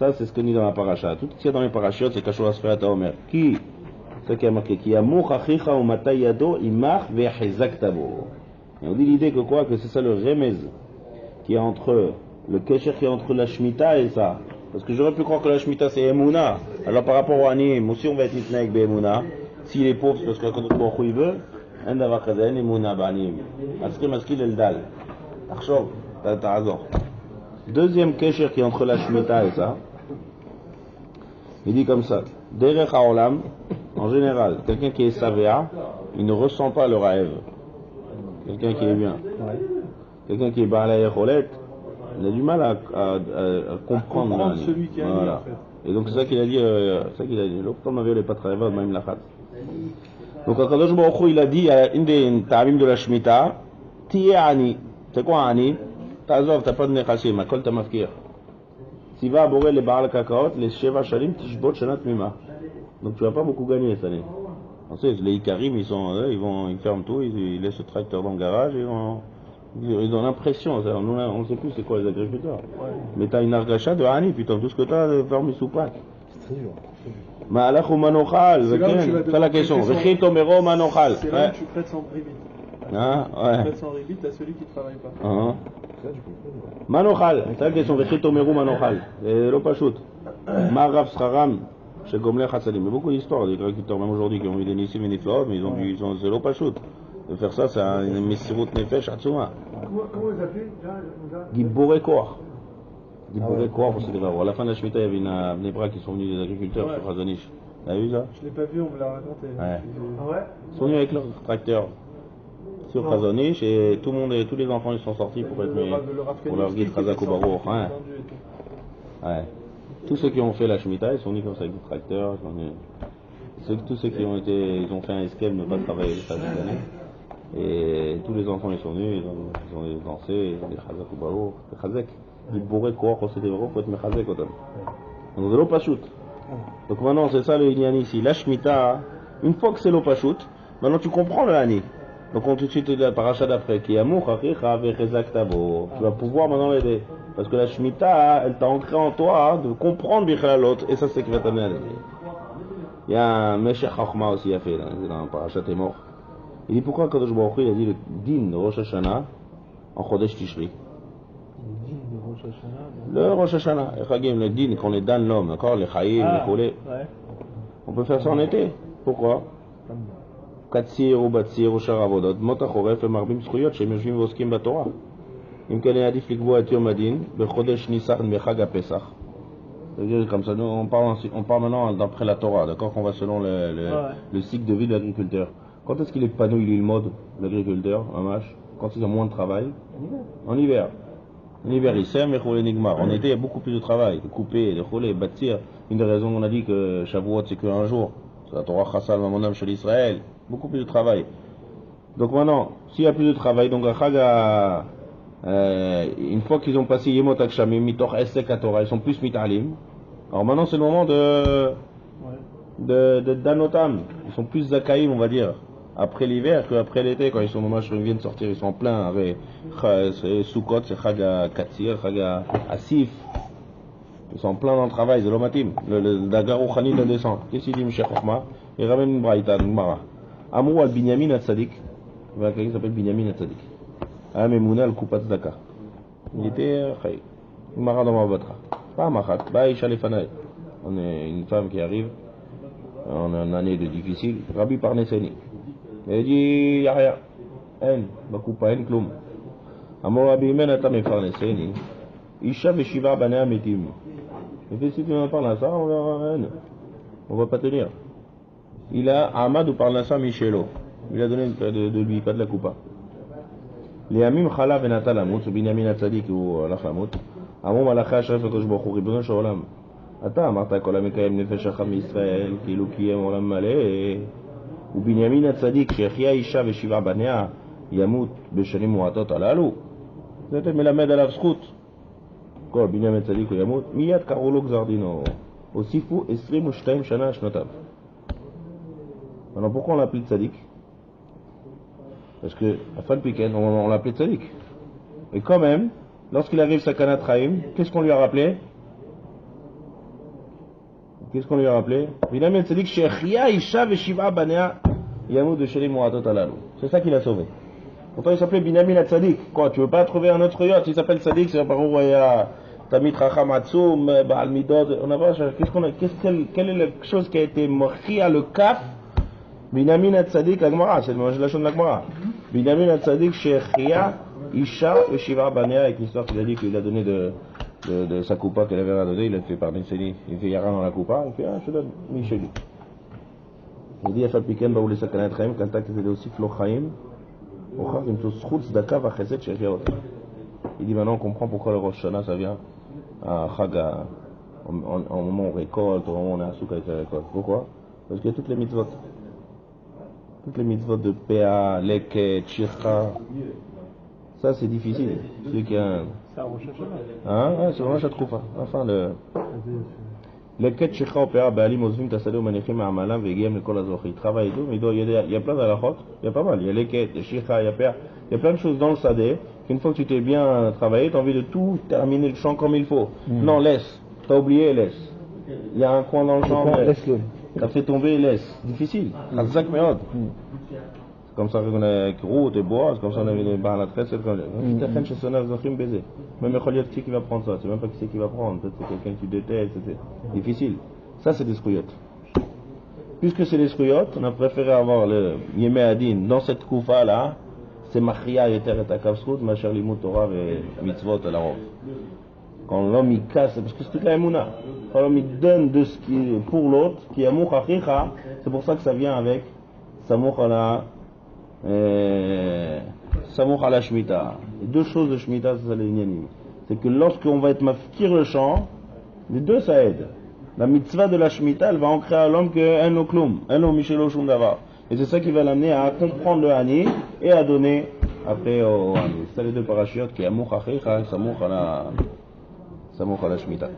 [SPEAKER 1] Ça c'est ce que dit dans la paracha. Tout ce qu'il y a dans les parachutes, c'est Kashur Asfirat HaOmer. Qui? C'est ce qui a marqué. Qui a Mouchachicha ou Matayado, Imach ve'chezak tabo. Et on dit l'idée que quoi? Que c'est ça le remez qui est entre le kesher qui est entre la Shemitah et ça. Parce que j'aurais pu croire que la Shemitah c'est Emouna. Alors par rapport au Anim, aussi on va être mitna avec Emouna. S'il est pauvre, c'est parce que quand on il veut, un d'avoir kazen Emouna b'Anim. Askrim askil eldal. Archov, t'as raison. Deuxième kesher qui est entre la Shemitah et ça. Il dit comme ça. Derech haolam, en général, quelqu'un qui est savéa, il ne ressent pas le rêve. Quelqu'un qui est bien. Quelqu'un qui est Ba'alay Cholet, il a du mal à comprendre
[SPEAKER 3] celui qui a
[SPEAKER 1] voilà.
[SPEAKER 3] en fait.
[SPEAKER 1] Et donc c'est ça qu'il a dit, l'autre on avait les patraïva, même la khat. Donc Akadosh Baruch Hu, il a dit à une des ta'amim de la Shemitah, Tiye ani. C'est quoi ani? T'azov, t'as pas de nechashim, akol ta mafkir. Si va aborder les Baal Kakaot, les Sheva Shalim, Tishbot Shanat Mima. Donc tu vas pas beaucoup gagner cette année. Ensuite, les Ikarim, ils ferment tout, ils laissent le tracteur dans le garage, ils ont l'impression, on ne sait plus c'est quoi les agriculteurs. Ouais. Mais tu as une argacha de Hani, putain, tout ce que tu as de fermer sous pack.
[SPEAKER 2] C'est très dur.
[SPEAKER 1] Ma'alach ou manochal, c'est la question. Vechit omero manochal.
[SPEAKER 3] C'est là où tu prêtes sans privé.
[SPEAKER 1] Hein? Ouais.
[SPEAKER 3] Après, sans ribit, t'as celui qui ne travaille pas.
[SPEAKER 1] Hein? Manochal, c'est la question. Vechitomeru Manochal. Et l'opachut. Marav Sraram. Chez Gomler Hatsalim. Il y a beaucoup d'histoires des agriculteurs, même aujourd'hui, qui ont eu des nissim et niflaot, mais ils ont c'est l'opachut. De faire ça, c'est une messirut nefesh atzuma.
[SPEAKER 5] Comment vous appelez
[SPEAKER 1] Gibboré Koar. Gibboré Koar, c'est des À la fin de la Shemitah, il y avait une Nebra qui sont venus des agriculteurs sur Hazanish. T'as vu ça?
[SPEAKER 3] Je l'ai pas vu, on me l'a raconté.
[SPEAKER 1] Ouais.
[SPEAKER 5] Ah ouais?
[SPEAKER 1] Ils sont venus avec leur tracteur sur Hazanish et tout le monde, tous les enfants ils sont sortis pour être pour leur guide Razak ou Baruch. Ouais. Tous ceux qui ont fait la Shemitah, ils sont venus comme ça avec des tracteurs. Tous ceux qui ils ont fait un escape de ne pas travailler ça cette année. Et tous les enfants ils sont venus, ils ont dansé, ils ont des Razak ou Baruch, des Chazek. Ils bourraient quoi, c'était vrai, faut être Mechazek autant. Donc c'est l'opachut. Donc maintenant c'est ça le Inyan ici. La Shemitah, une fois que c'est l'opachut, maintenant tu comprends le Hani. Donc on tout de suite la paracha d'après qui est Amour, Achicha, Vechezak Tabo. Tu vas pouvoir maintenant l'aider. Parce que la Shemitah, elle t'a ancré en toi de comprendre Bichlalot, et ça c'est ce qui va t'amener à l'aider. Il y a un Meshech Chachma aussi a fait dans Parashat Emor. Il dit pourquoi Kadosh Baruch Hu il a dit le din de Rosh Hashanah en Chodesh Tishri. Le Rosh Hashanah, le din qu'on les donne l'homme, d'accord, les Chaïm, les Cholés. On peut faire ça en été. Pourquoi? Katsir ou Batsir ou Sharavodot, Motachoref et Marbim Zchuyot, chez Meshvim Voskim Batorah. Im Kane Adif Likvo et Yom Adin, Bechodesh Nisan Bechag HaPesach. C'est-à-dire comme ça, nous on parle maintenant d'après la Torah, d'accord, qu'on va selon le cycle de vie de l'agriculteur. Quand est-ce qu'il est épanoui l'ilmod, l'agriculteur, un mâche? Quand il a moins de travail? En hiver. En hiver, il sème et roule nigmar. En été, il y a beaucoup plus de travail, de couper, de rouler, de bâtir. Une des raisons qu'on a dit que Shavuot c'est qu'un jour. C'est la Torah Chassal Mamonam chez l'Israël. Beaucoup plus de travail. Donc maintenant, s'il y a plus de travail, donc une fois qu'ils ont passé Yemot Akshamim, Mitor Esek Torah, ils sont plus Mitalim. Alors maintenant, c'est le moment de Danotam. Ils sont plus Zakaïm, on va dire. Après l'hiver qu'après l'été, quand ils sont au ils viennent sortir, ils sont en plein avec Sukkot, c'est Chag Katsir, Chag Asif. Ils sont en plein dans le travail, c'est l'Omatim. Le Dagar Rouchani le descend. Qu'est-ce qu'il dit, M. Chochma? Il ramène une braïta, une mara. Amrou al Binyamin Hatzadik. Il y a quelqu'un qui s'appelle Binyamin Hatzadik. Amemouna al Kupat Zaka. Il était Chay. Une mara dans ma batra. Pas Machat. Bah, Isha Lefanay. On est une femme qui arrive. On a une année de difficile. Rabbi Parneseni. Il dit, y'a rien. En, Bakupa, en, Kloum. Amrou Rabbi Menata me Parneseni. Isha Veshiva Banea Metim. Et puis si tu m'en parles à ça, on va pas tenir. Il a Ahmad ou parle à ça Michelo. Il a donné de lui, pas de la coupa. Les Amim Khala Venata Lamut, ou Binyamin Hatzadik ou Lachamut. Amom Malacha Shref Kosh Baruch Ribono Sholam. Ata Amarta Kol Hamekayem Nefesh Hacham Israël, Kilu Kiyem Olam Maleh. Ou Binyamin Hatzadik, Shechia Isha Veshiva Banea, Yamut Beshanim Muatot Alalu. C'était Melamed Alav Zchut. Quoi, Binyamin Tzadik ou Yamut, Miyad Karolo Gzardino, Osifu Esrim ou Shtaim Shana Shnotav. Alors pourquoi on l'appelle Tzadik? Parce que, à fin de week-end, on l'appelait Tzadik. Et quand même, lorsqu'il arrive sa Kanat Raïm, qu'est-ce qu'on lui a rappelé? Binyamin Tzadik, Shechia Isha Veshiva Banea, Yamut de Shelim Muatot Alalu. C'est ça qu'il a sauvé. Pourtant il s'appelait Binyamin Tzadik. Quoi, tu veux pas trouver un autre yacht? Il s'appelle Tzadik, c'est par où il y a Tamit Racham Atzum, Baal Midod. On a pas, quelle est la chose qui a été morchi à le kaf? Binyamin Tzadik, la Gemara, c'est la chose de la Gemara. Binyamin Tzadik, Shechia, Isha, et Shiva Banea, avec l'histoire qu'il a dit qu'il a donné de sa coupa qu'elle avait donné, il a fait par Nesseni. Il fait Yara dans la coupa, il fait, je te donne, Micheli. Il dit, à Fal Piken, Baoulé Sakanat Chaim, quand t'as été aussi Flochaim. Il dit maintenant on comprend pourquoi le Rosh Hashanah ça vient à Chaga, au moment où on récolte, au moment où on est à Souk avec la récolte. Pourquoi? Parce qu'il y a toutes les mitzvot. Toutes les mitzvot de Péa, Leket, Shircha. Ça c'est difficile. Celui qui a un.
[SPEAKER 3] C'est un Rosh Hashanah.
[SPEAKER 1] Hein? Ouais, c'est Rosh Hashanah. Enfin le. Leket, Shircha, Péa, Baalim, Ozvim, Tassadeh, Manechim, Amalam, Vegiem, Lekol Azochi. Il travaille et tout, mais il y a plein d'alachot. Il y a pas mal. Il y a Leket, il y a Shircha, il y a Péa. Il y a plein de choses dans le Sadeh qu'une fois que tu t'es bien travaillé, tu as envie de tout terminer le champ comme il faut. Non, laisse. Tu as oublié, laisse. Il y a un coin dans le champ, laisse-le. Tu as fait tomber, laisse. Difficile. comme ça, avec route et bois, c'est comme ça, on avait les barres à c'est comme ça. Chez son œuvre, baiser. Même le Kholiot, qui va prendre ça? C'est même pas qui c'est qui va prendre. Peut-être c'est quelqu'un qui déteste, c'est difficile. Ça, c'est des scrouillottes. Puisque c'est des scrouillottes, on a préféré avoir le Yemé Adin dans cette koufa-là. C'est Machria et Terre et Akavsrout, ma chère Limut Torah et Mitzvot à la robe. Quand l'homme il casse, parce que c'est toute la Emouna. Quand l'homme il donne de ce qui est pour l'autre, qui est Amour Achicha, c'est pour ça que ça vient avec Samour à la Shemitah. Et deux choses de Shemitah, c'est ça les Inyanim. C'est que lorsqu'on va être mafkir le champ, les deux ça aide. La mitzvah de la Shemitah, elle va ancrer à l'homme que un okloum, un om michelo shum davar. Et c'est ça qui va l'amener à comprendre le Hani et à donner après au Hani. C'est ça les deux parachutes qui est Amour Achicha et Samour à la Shemitah.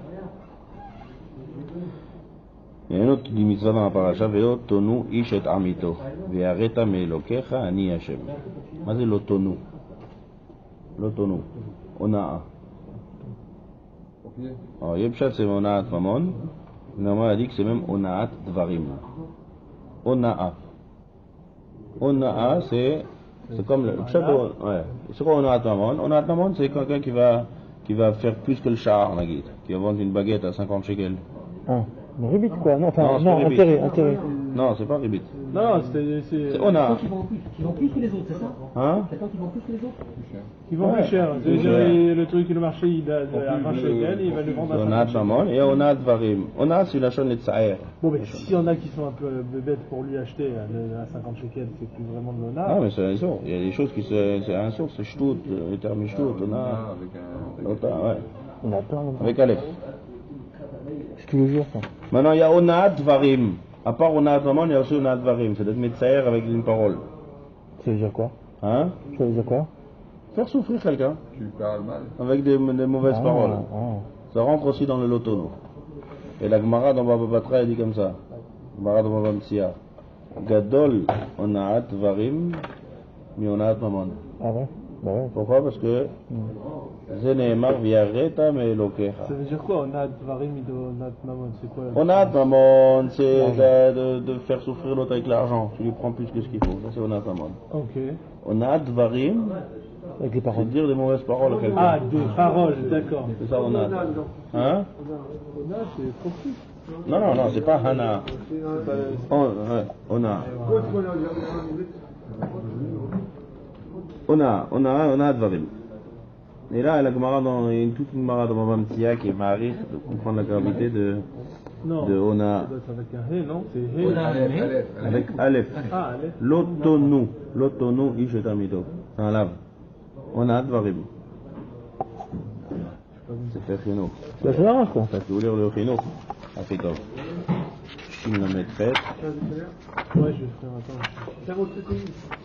[SPEAKER 1] Il y a une autre mitzvah dans la paracha, Veo tonu ish et amito, ve'areta me'elokecha ani Hashem. Mais c'est l'otonu. L'otonu. Ona'a. Alors, Yebshat c'est Ona'at Mamon. Finalement, elle a dit que c'est même Ona'at Dvarim. Ona'a. Ona'a, c'est comme le. Ouais. C'est quoi Ona'at Mamon? Ona'at Mamon, c'est quelqu'un qui va faire plus que le char, la guide. Qui va vendre une baguette à 50 shekels.
[SPEAKER 2] Ah. Mais ribit quoi? Non, enfin, non, intérêt.
[SPEAKER 1] Non, c'est pas ribit.
[SPEAKER 3] Non,
[SPEAKER 1] c'est Ona.
[SPEAKER 5] Qui vend plus que les autres, c'est ça?
[SPEAKER 1] Hein?
[SPEAKER 5] C'est qui vend plus que les autres?
[SPEAKER 3] Qui vend plus cher. C'est-à-dire le truc, le marché, il a 20 shekels et il va le vendre à 50 shekels.
[SPEAKER 1] Ona et Ona Dvarim. Ona, c'est la chaîne de Tsaer.
[SPEAKER 3] Bon, mais s'il y en a qui sont un peu bêtes pour lui acheter à 50 shekels, c'est plus vraiment de l'Ona.
[SPEAKER 1] Non, mais c'est un sourd. Il y a des choses qui c'est un sourd, c'est Shtout, le terme Shtout, Ona. Ouais.
[SPEAKER 2] On a plein
[SPEAKER 1] avec Aleph.
[SPEAKER 2] C'est tous les jours ça.
[SPEAKER 1] Maintenant, il y a Ona'at Dvarim. À part Ona'at Mamon, il y a aussi Ona'at Dvarim. C'est d'être Metsaer avec une parole.
[SPEAKER 2] Ça veut dire quoi?
[SPEAKER 1] Hein?
[SPEAKER 2] Ça veut dire quoi?
[SPEAKER 1] Faire souffrir quelqu'un.
[SPEAKER 4] Tu parles mal.
[SPEAKER 1] Avec des mauvaises paroles. Ça rentre aussi dans le lotono. Et la Gemara dans Baba Batra, elle dit comme ça. Gemara dans Baba Mtsia. Gadol Ona'at Dvarim, mi Ona'at Mamon.
[SPEAKER 2] Ah ouais? Bah ouais.
[SPEAKER 1] Pourquoi? Parce que Zeneemar viareta me lokecha.
[SPEAKER 3] Ça veut dire quoi, Ona'at Dvarim et Ona'at Mamon? C'est quoi?
[SPEAKER 1] Ona'at Mamon, c'est de faire souffrir l'autre avec l'argent. Tu lui prends plus que ce qu'il faut. Ça, c'est Ona'at Mamon.
[SPEAKER 3] Ok.
[SPEAKER 1] Ona'at Dvarim,
[SPEAKER 2] avec les
[SPEAKER 1] c'est
[SPEAKER 2] paroles.
[SPEAKER 1] dire des mauvaises paroles à quelqu'un.
[SPEAKER 3] Ah, des paroles, d'accord.
[SPEAKER 1] C'est ça, Ona'at. Hein?
[SPEAKER 3] Ona, c'est trop plus.
[SPEAKER 1] Non, c'est pas Hana. Ona. Ona'at Dvarim. Et là, la Gemara il y a toute une Gemara dans Baba Mtsia qui est marée de comprendre la gravité de Ona.
[SPEAKER 3] Ça doit être avec un He, non? C'est He.
[SPEAKER 1] Avec Aleph.
[SPEAKER 3] Ah, Aleph.
[SPEAKER 1] L'otonu ish et amito. C'est un lave. Ona'at Dvarim. C'est faire Chino.
[SPEAKER 2] Bah ça l'arrange quoi.
[SPEAKER 1] Ça tu veux lire le Chino? Ah, c'est top. Chine la maîtresse.
[SPEAKER 3] Ouais, je vais faire, attends.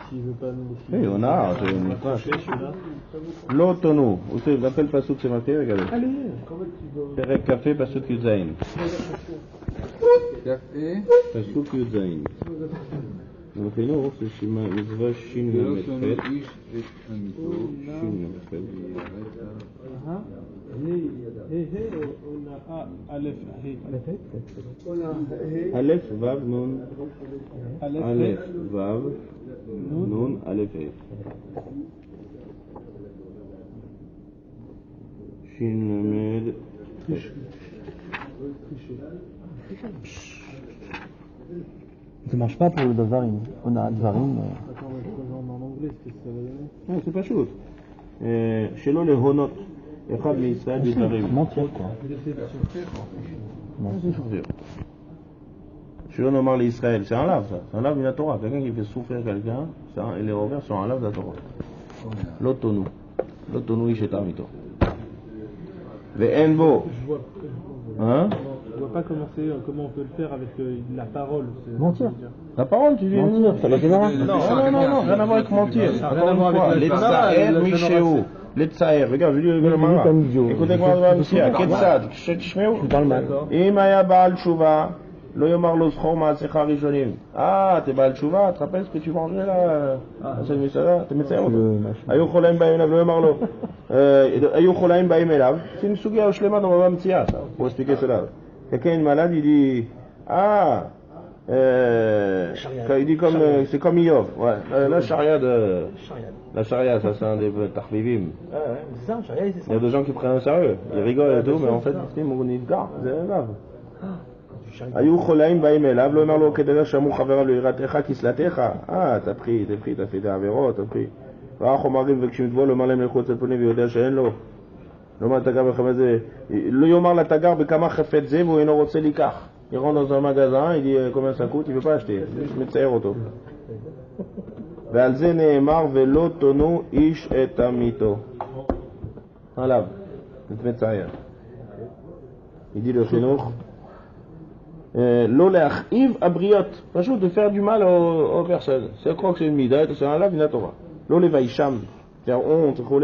[SPEAKER 3] S'il veut pas nous
[SPEAKER 1] Oui, on a, c'est une maîtresse. L'otonu. Vous savez, l'appel Passouk, c'est marqué, regardez.
[SPEAKER 3] Allez, comment tu veux?
[SPEAKER 1] Perek Café, Passouk Yudzaïn.
[SPEAKER 4] Café.
[SPEAKER 1] Passouk Yudzaïn. Le Chino, c'est Shima, Mitzvah, Chine la maîtresse. Chine la maîtresse.
[SPEAKER 3] On a Aleph,
[SPEAKER 1] Aleph, Vav, Nun. Aleph, Vav, Nun, Aleph, Shin, Lamed.
[SPEAKER 2] Ça marche pas pour le Davarim. On a Dvarim.
[SPEAKER 3] Attends, je regarde en anglais ce que ça va donner.
[SPEAKER 1] Non, c'est pas chaud. Chez nous, les Honot. Echad Israël du Dvarim.
[SPEAKER 2] Mentir quoi.
[SPEAKER 1] C'est souffrir. Chez nous, on l'Israël. C'est un lave, ça. C'est un lave de la Torah. Quelqu'un qui fait souffrir quelqu'un, et les revers sont un lave de la Torah. L'otonu. L'otonu, il est amito. Ve'enbo. Hein?
[SPEAKER 3] Je vois pas comment on peut le faire avec la parole.
[SPEAKER 2] Mentir.
[SPEAKER 1] La parole, tu dis
[SPEAKER 2] Mentir, ça va être énorme.
[SPEAKER 1] Non, rien à voir avec mentir.
[SPEAKER 3] Ça n'a rien à voir avec
[SPEAKER 1] les Tsaer, Michéo. Les Tsaer, regarde, je dis le Mara. Écoutez-moi, Mamsia, Ketsad, Shmeu.
[SPEAKER 2] Tu parles mal.
[SPEAKER 1] Imaya Baal Tshuva, Lo Yomar Lo Schor Ma'asecha Rishonim. Ah, t'es Baal Tshuva, tu te rappelles ce que tu mangeais là? C'est le Messala, t'es médecin? Ayu Cholaim Baim Elav, Lo Yomar Lo. Ayu Cholaim Baim Elav. C'est une sugia Shlema dans Mamsia, ça, pour expliquer cela. Quelqu'un est malade, il dit, ah, Quand il dit comme c'est comme Iov, ouais. La charia de.
[SPEAKER 2] Charia.
[SPEAKER 1] La charia, ça c'est un des tarfivim.
[SPEAKER 2] Ouais, c'est ça, charia, c'est ça.
[SPEAKER 1] Il y a des gens qui prennent au sérieux. Ils rigolent et tout, mais en fait, ils disent c'est grave. היו חולאים באים אליו, לא אומר לו כדי שמעו חבריו ליראתך כסלתך. t'as fait des עבירות, t'as pris. ראה חומרים וכשהם טבעו, לא אומר להם ללכו אצל פונים ויודע שאין לו. לא אומר לתגר בכמה זה, לא יאמר לתגר בכמה חפץ זה והוא אינו רוצה לקח. Il rentre dans un magasin, il dit combien ça coûte, il ne veut pas acheter, juste מצער אותו. ועל זה נאמר ולא תונו איש את עמיתו. עליו, זה מצער. Il dit le חינוך. לא להכאיב הבריות, פשוט de faire du mal aux personnes. C'est quoi que c'est une mida, c'est un lave, une Torah. לא לביישם, faire honte, וכו'.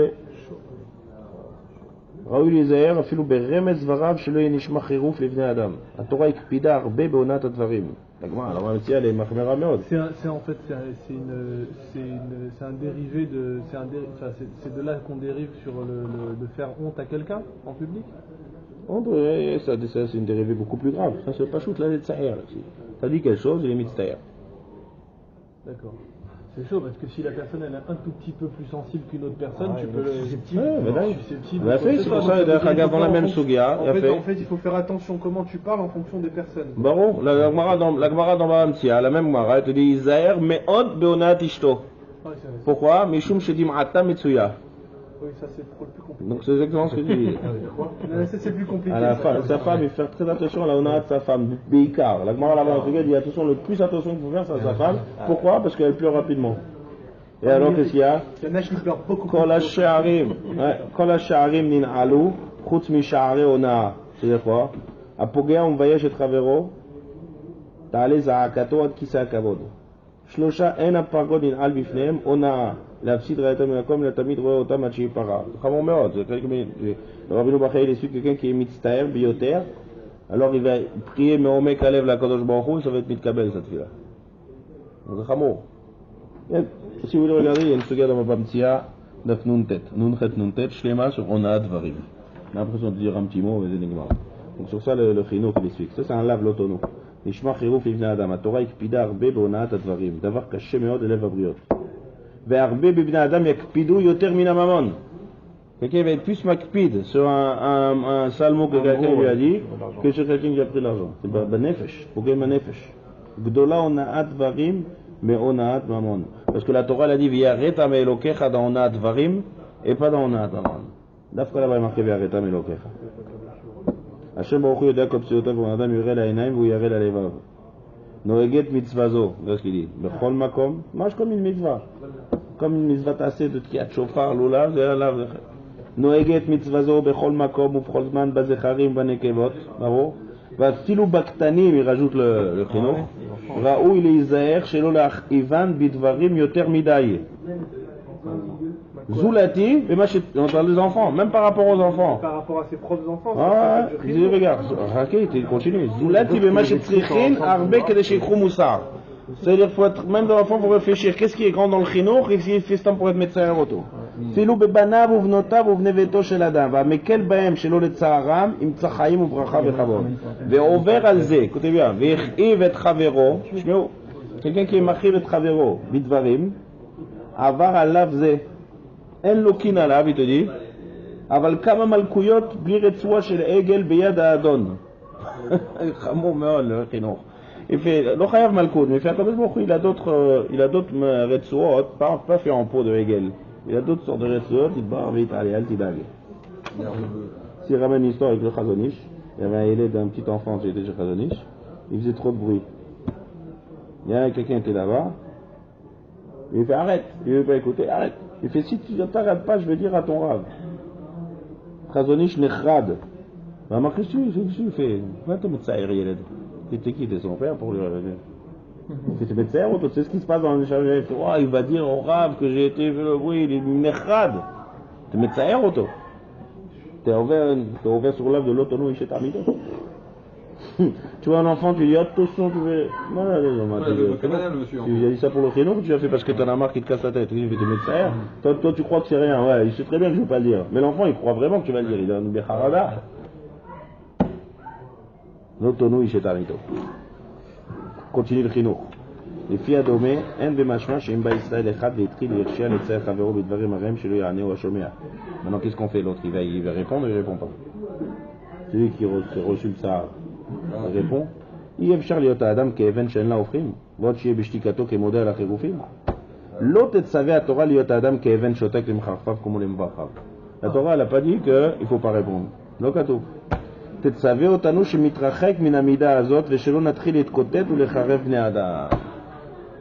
[SPEAKER 1] ראוי להיזהר אפילו ברמז דבריו שלא יהיה נשמע חירוף לבני אדם. התורה הקפידה הרבה בעונת הדברים. הגמרא, למה מציעה להם מחמרה מאוד.
[SPEAKER 3] C'est en fait c'est un dérivé de c'est de là qu'on dérive sur de faire honte à quelqu'un en public.
[SPEAKER 1] Ça c'est une dérivée beaucoup plus grave. Ça c'est pas shoot là d'être sahir. T'as dit quelque chose, il est mis de sahir.
[SPEAKER 3] D'accord. C'est chaud parce que si la personne elle est un tout petit peu plus sensible qu'une autre personne, tu peux susceptible.
[SPEAKER 1] C'est pour ça dans la même sugia.
[SPEAKER 3] En fait, il faut faire attention comment tu parles en fonction des personnes.
[SPEAKER 1] Baron, la Gemara dans Bamtia, la même Gemara, elle te dit Isaïr me'od beonat ishto. Pourquoi? Mishum shedim atta mitsuya.
[SPEAKER 3] Oui, ça c'est trop plus compliqué.
[SPEAKER 1] Donc c'est exactement ce que tu dis.
[SPEAKER 3] C'est plus compliqué.
[SPEAKER 1] À la fin, sa femme, il fait très attention à la onat de sa femme, Beikar. La Gemara là-bas, il dit attention, le plus attention qu'il faut faire, c'est à sa femme. Pourquoi? Parce qu'elle pleure rapidement. Et alors qu'est-ce qu'il y a?
[SPEAKER 3] Il y en a qui pleurent beaucoup.
[SPEAKER 1] Kol ha'sha'arim nin'alu, chutz misha'are ona. C'est-à-dire quoi? הפוגע ומבייש את חברו, תעלה זעקתו עד כיסא הכבוד. שלושה אין הפרגוד ננעל בפניהם, הונאה. להפסיד ראיתם ממקום, לתמיד רואה אותם עד שיפרה. זה חמור מאוד. רבינו בחיי explique quelqu'un qui est מצטער ביותר, alors il va prier מעומק הלב לקדוש ברוך הוא, ça va être מתקבל cette fille-là. זה חמור. Si vous voulez regarder, il y a une suga dans ma Bamtia, daf nuntet, nuntet, shlema sur hona dvarim. On a l'impression de dire un petit mot, mais c'est nigmar. Donc sur ça, le chino qui l'explique. Ça, c'est un lave l'autono. נשמע חירוף לבני אדם. התורה הקפידה הרבה בהונאת הדברים. דבר קשה מאוד ללב הבריות. והרבה בבני אדם יקפידו יותר מן הממון. Quelqu'un va être plus makpid sur un sale mot que quelqu'un lui a dit que sur quelqu'un qui a pris l'argent. C'est benefesh, פוגע בנפש. גדולה הונאת דברים מהונאת ממון. Parce que la Torah l'a dit ויראת מאלוקיך dans הונאת דברים et pas dans הונאת ממון. דווקא là-bas il marqué ויראת מאלוקיך. השם ברוך הוא יודע כל פסיעותיו ובן אדם יראה לעיניים והוא יראה ללבב. נוהגת מצווה זו, זה ce qu'il dit, בכל מקום, ממש comme une מצווה. comme une מצווה תעשה de תקיעת שופר לולב, זה עליו. נוהגת מצווה זו בכל מקום ובכל זמן בזכרים ובנקבות, ברור? ואפילו בקטנים, il rajoute le חינוך, ראוי להיזהר שלא להכאיבן בדברים יותר מדי. Zoulati, on parle des enfants, même par rapport aux enfants.
[SPEAKER 3] Par rapport à ses propres enfants.
[SPEAKER 1] Ah, dis, regarde, Raquel, continue. Zoulati, arbe c'est-à-dire que même dans l'enfant, il faut réfléchir. Qu'est-ce qui est grand dans le chinour et qu'est-ce qui est festin pour être médecin à auto? Filou bebanav ou vnotav ou vneveto shel adam. Va mekel baem shelo letzaharam im tzachaim u bracha vechavod. Ve'over al ze, écoutez bien, ve'chiv et chavero, quelqu'un qui est machiv et chavero, bidvarim, avar alav ze. אין לוקין עליו, היא תגיד, אבל כמה מלכויות בלי רצועה של עגל ביד האדון. חמור מאוד לחינוך. לא חייב מלכות, mais הקדוש ברוך הוא, il a d'autres רצועות, pas fait en peau de עגל. Il a d'autres sortes de רצועות, תדבר והתעלה, אל תדאג. Si ramène une histoire avec le Chazonish, il y avait un élève d'un petit enfant qui était chez Chazonish, il faisait trop de bruit. Il y a quelqu'un qui était là-bas, il fait arrête, il ne veut pas écouter, arrête. Il fait si tu ne t'arrêtes pas, je vais dire à ton rave. Chazonish nechrad. Maman, qu'est-ce que tu fais? Va te mettre ça Yeled. T'es qui? T'es son père pour lui revenir. Tu te mets ça ou tu sais ce qui se passe dans le chargé? Il va dire au rave que j'ai été fait le bruit, il est nechrad. Tu mets ça ou tu? T'es ouvert sur l'œuvre de l'autono et chez ta mito. Tu vois un enfant, tu dis attention, tu veux. Non, tu as dit ça pour le chino ou tu as fait parce que t'en as marre qu'il te casse la tête? Tu te mettre ça. Toi, tu crois que c'est rien, ouais, il sait très bien que je ne vais pas le dire. Mais l'enfant, il croit vraiment que tu vas le dire. Il a une bécharada. L'autono, il chez ta mito. continue le chinour. Les filles adomées, un de machma, chez Imba Israël, Echad, Vétri, Lirchia, Netzer, Chavero, Bidvarim, Arem, chez lui, Arnéo, Hachomea. Maintenant, qu'est-ce qu'on fait? L'autre, il va répondre ou il répond pas? Celui qui reçu le Sahara, il répond. Il אפשר להיות האדם כאבן שאין לה הופכים, ועוד שיהיה בשתיקתו כמודה על החירופים. לא תצווה התורה להיות האדם כאבן שותק למחרפיו כמו למברכיו. La Torah n'a pas dit qu'il ne faut pas répondre. לא כתוב. תצווה אותנו שמתרחק מן המידה הזאת ושלא נתחיל להתקוטט ולחרב בני אדם.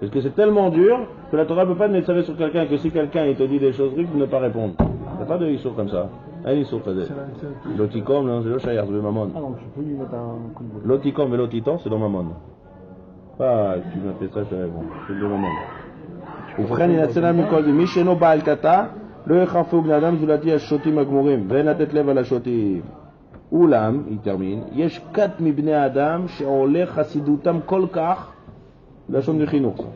[SPEAKER 1] Parce que c'est tellement dur que la Torah ne peut pas te savoir sur quelqu'un que si quelqu'un il te dit des choses riches, ne pas répondre. Il n'y a pas de issur comme ça. Un issur peut être. L'oticom, non, c'est le chayar, c'est le mamon.
[SPEAKER 2] Ah donc je peux lui mettre un coup de boule.
[SPEAKER 1] L'oticom et l'otiton, c'est dans mamon. Pas, tu m'as fait ça, je te réponds. C'est le mamon. ובכן ינצל מכל זה, מי שאינו בעל קטע, לא יחרפו בני אדם זולתי השוטים הגמורים, ואין לתת לב על השוטים. אולם, היא תרמין, יש כת מבני האדם שעולה חסידותם כל כך, לשון de חינוך.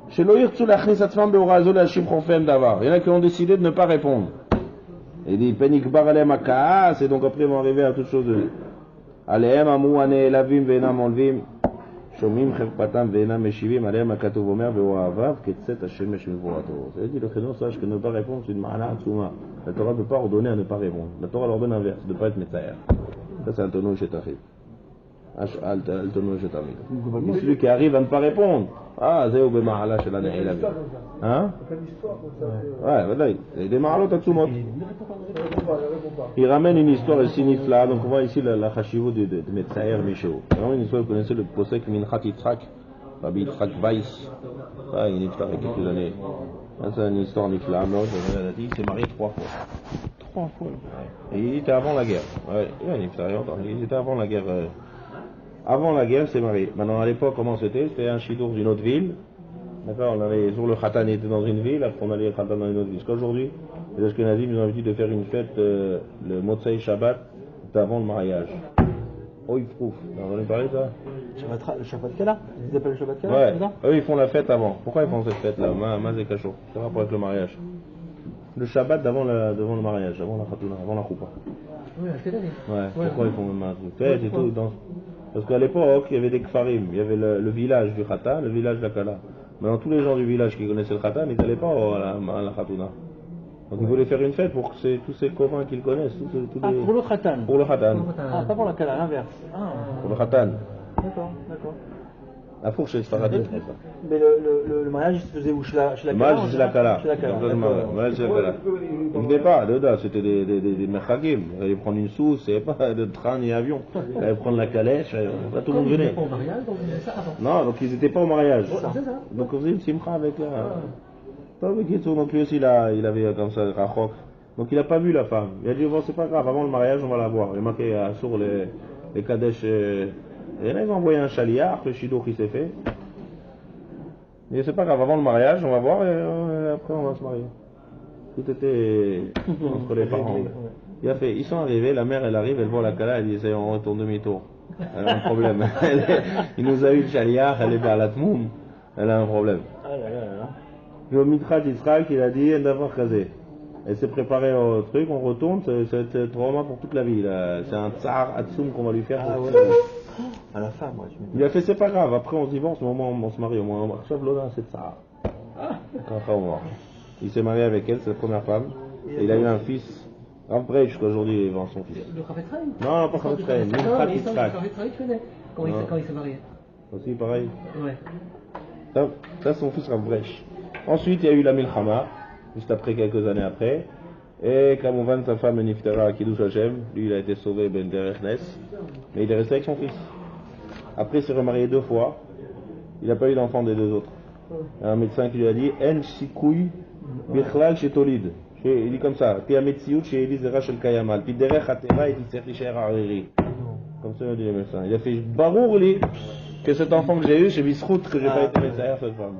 [SPEAKER 1] שלא ירצו להכניס עצמם בהוראה זו להשיב חורפיהם דבר. Il y en a qui ont décidé de ne pas répondre. Il dit, פניקבר עליהם הכעס, et donc après ils vont arriver à toutes choses. עליהם אמרו הנעלבים ואינם עולבים, שומעים חרפתם ואינם משיבים, עליהם הכתוב אומר, ואוהביו כצאת השמש מבורתו. C'est-à-dire, le chrétien sache que ne pas répondre, c'est une ma'ana atzuma. La Torah ne peut pas ordonner à ne pas répondre. La Torah leur donne l'inverse, de ne pas être metzaer. Ça, c'est un tonneau chez Tachib. Le tonneau chez Tamid. C'est celui qui arrive à ne pas répondre. Ah, c'est au béma'ala chez la Ne'ilavi. Hein? Ouais, voilà. Il y a des ma'alot atzumot. Il ramène une histoire ici nifla, donc on voit ici la chashivou de Metzaer Mishéo. Vraiment une histoire, vous connaissez le posek Minchat Yitzhak, Rabbi Yitzhak Weiss. Ça, il est nifla il y a quelques années. C'est une histoire nifla, il s'est marié 3 fois. 3 fois. Et il était avant la guerre. Ouais, il était avant la guerre. Avant la guerre, il s'est marié. Maintenant, à l'époque, comment c'était? C'était un chidour d'une autre ville. D'accord, on allait sur le Khatan, il était dans une ville, après on allait le Khatan dans une autre ville. Parce qu'aujourd'hui, les Ashkenazim, ils ont l'habitude de faire une fête le Motzei Shabbat d'avant le mariage. Oh, ils prouvent. On en a parlé de ça?
[SPEAKER 2] Le Shabbat Kala? Ils appellent le Shabbat Kala?
[SPEAKER 1] Ouais, eux ils font la fête avant. Pourquoi ils font cette fête-là? Mazé Kacho. C'est rapport avec le mariage. Le Shabbat d'avant le mariage, avant la Khatouna, avant la Choupa.
[SPEAKER 5] Oui, acheter l'année.
[SPEAKER 1] Ouais, pourquoi ils font même un truc? Fête et tout, ils dansent. Parce qu'à l'époque, il y avait des kfarim, il y avait le village du Khatan, le village de la Kala. Maintenant, tous les gens du village qui connaissaient le Khatan, ils n'allaient pas à la Khatouna. Donc, ils voulaient faire une fête pour tous ces copains qu'ils connaissent.
[SPEAKER 2] Pour le Khatan.
[SPEAKER 1] Pour le Khatan.
[SPEAKER 2] Ah, pas pour la Kala, l'inverse.
[SPEAKER 1] Pour le Khatan.
[SPEAKER 2] D'accord, d'accord.
[SPEAKER 1] La fourche, c'est Faradin, c'est ça.
[SPEAKER 2] Mais le mariage, il se faisait où? Chez la Kala?
[SPEAKER 1] Le mariage, c'est la Kala.
[SPEAKER 2] Chez la Kala.
[SPEAKER 1] Le mariage, c'est la Kala. Ils ne venaient pas, là, c'était des merchagim. Ils allaient prendre une sauce, il n'y avait pas de train ni avion. Ils allaient prendre la calèche, là, tout le monde venait.
[SPEAKER 5] Ils n'étaient pas au mariage, donc ils faisaient ça avant.
[SPEAKER 1] Non, donc ils n'étaient pas au mariage.
[SPEAKER 5] C'est ça.
[SPEAKER 1] Donc on faisait une simcha avec donc lui aussi, il avait comme ça, rachok. Donc il n'a pas vu la femme. Il a dit, bon, c'est pas grave, avant le mariage, on va la voir. Il a marqué sur les kadèches. Et là, ils ont envoyé un chaliard, le chidour qui s'est fait. Mais c'est pas grave, avant le mariage, on va voir et après on va se marier. Tout était entre les parents. Ils sont arrivés, la mère elle arrive, elle voit la Kala, elle dit on retourne demi-tour. Elle a un problème. Il nous a eu le chaliard, elle est vers la Tmoum, elle a un problème. Le Mitrat Israël il a dit elle d'avoir casé. Elle s'est préparée au truc, on retourne, c'est vraiment pour toute la vie. C'est un tsar Atsoum qu'on va lui faire.
[SPEAKER 2] Ah ouais. À la femme, ouais.
[SPEAKER 1] Il a fait c'est pas grave, après on se divorce, au moment où on se marie, au moins on reçoit l'honneur, c'est tsar. Il s'est marié avec elle, c'est la première femme. Et il a eu un fils. Après, jusqu'à aujourd'hui, il vend son fils.
[SPEAKER 5] Le Khavetraïm?
[SPEAKER 1] Non, pas Khavetraïm,
[SPEAKER 5] Non,
[SPEAKER 1] Minchat
[SPEAKER 5] mais
[SPEAKER 1] Yitzhak.
[SPEAKER 5] le Khavetraïm faisait quand il s'est marié.
[SPEAKER 1] Aussi pareil.
[SPEAKER 5] Ouais.
[SPEAKER 1] Ça son fils Ravresh. Ensuite, il y a eu la Milchama, juste après, quelques années après. Et Kamouvan, sa femme Niftara Kiddush Hashem, lui il a été sauvé Ben Derech Nes, mais il est resté avec son fils. Après, il s'est remarié 2 fois. Il n'a pas eu d'enfant des 2 autres. Un médecin qui lui a dit En Sikouy Bichlal chez Tolid. Il dit comme ça Tia Metsiout chez Elizera Shel Kayamal. Puis derrière Hatera et Tisser Hariri. Comme ça, il a dit le médecin. Il a fait Barour li que cet enfant que j'ai eu, chez Bisrout, que j'ai pas été médecin cette femme.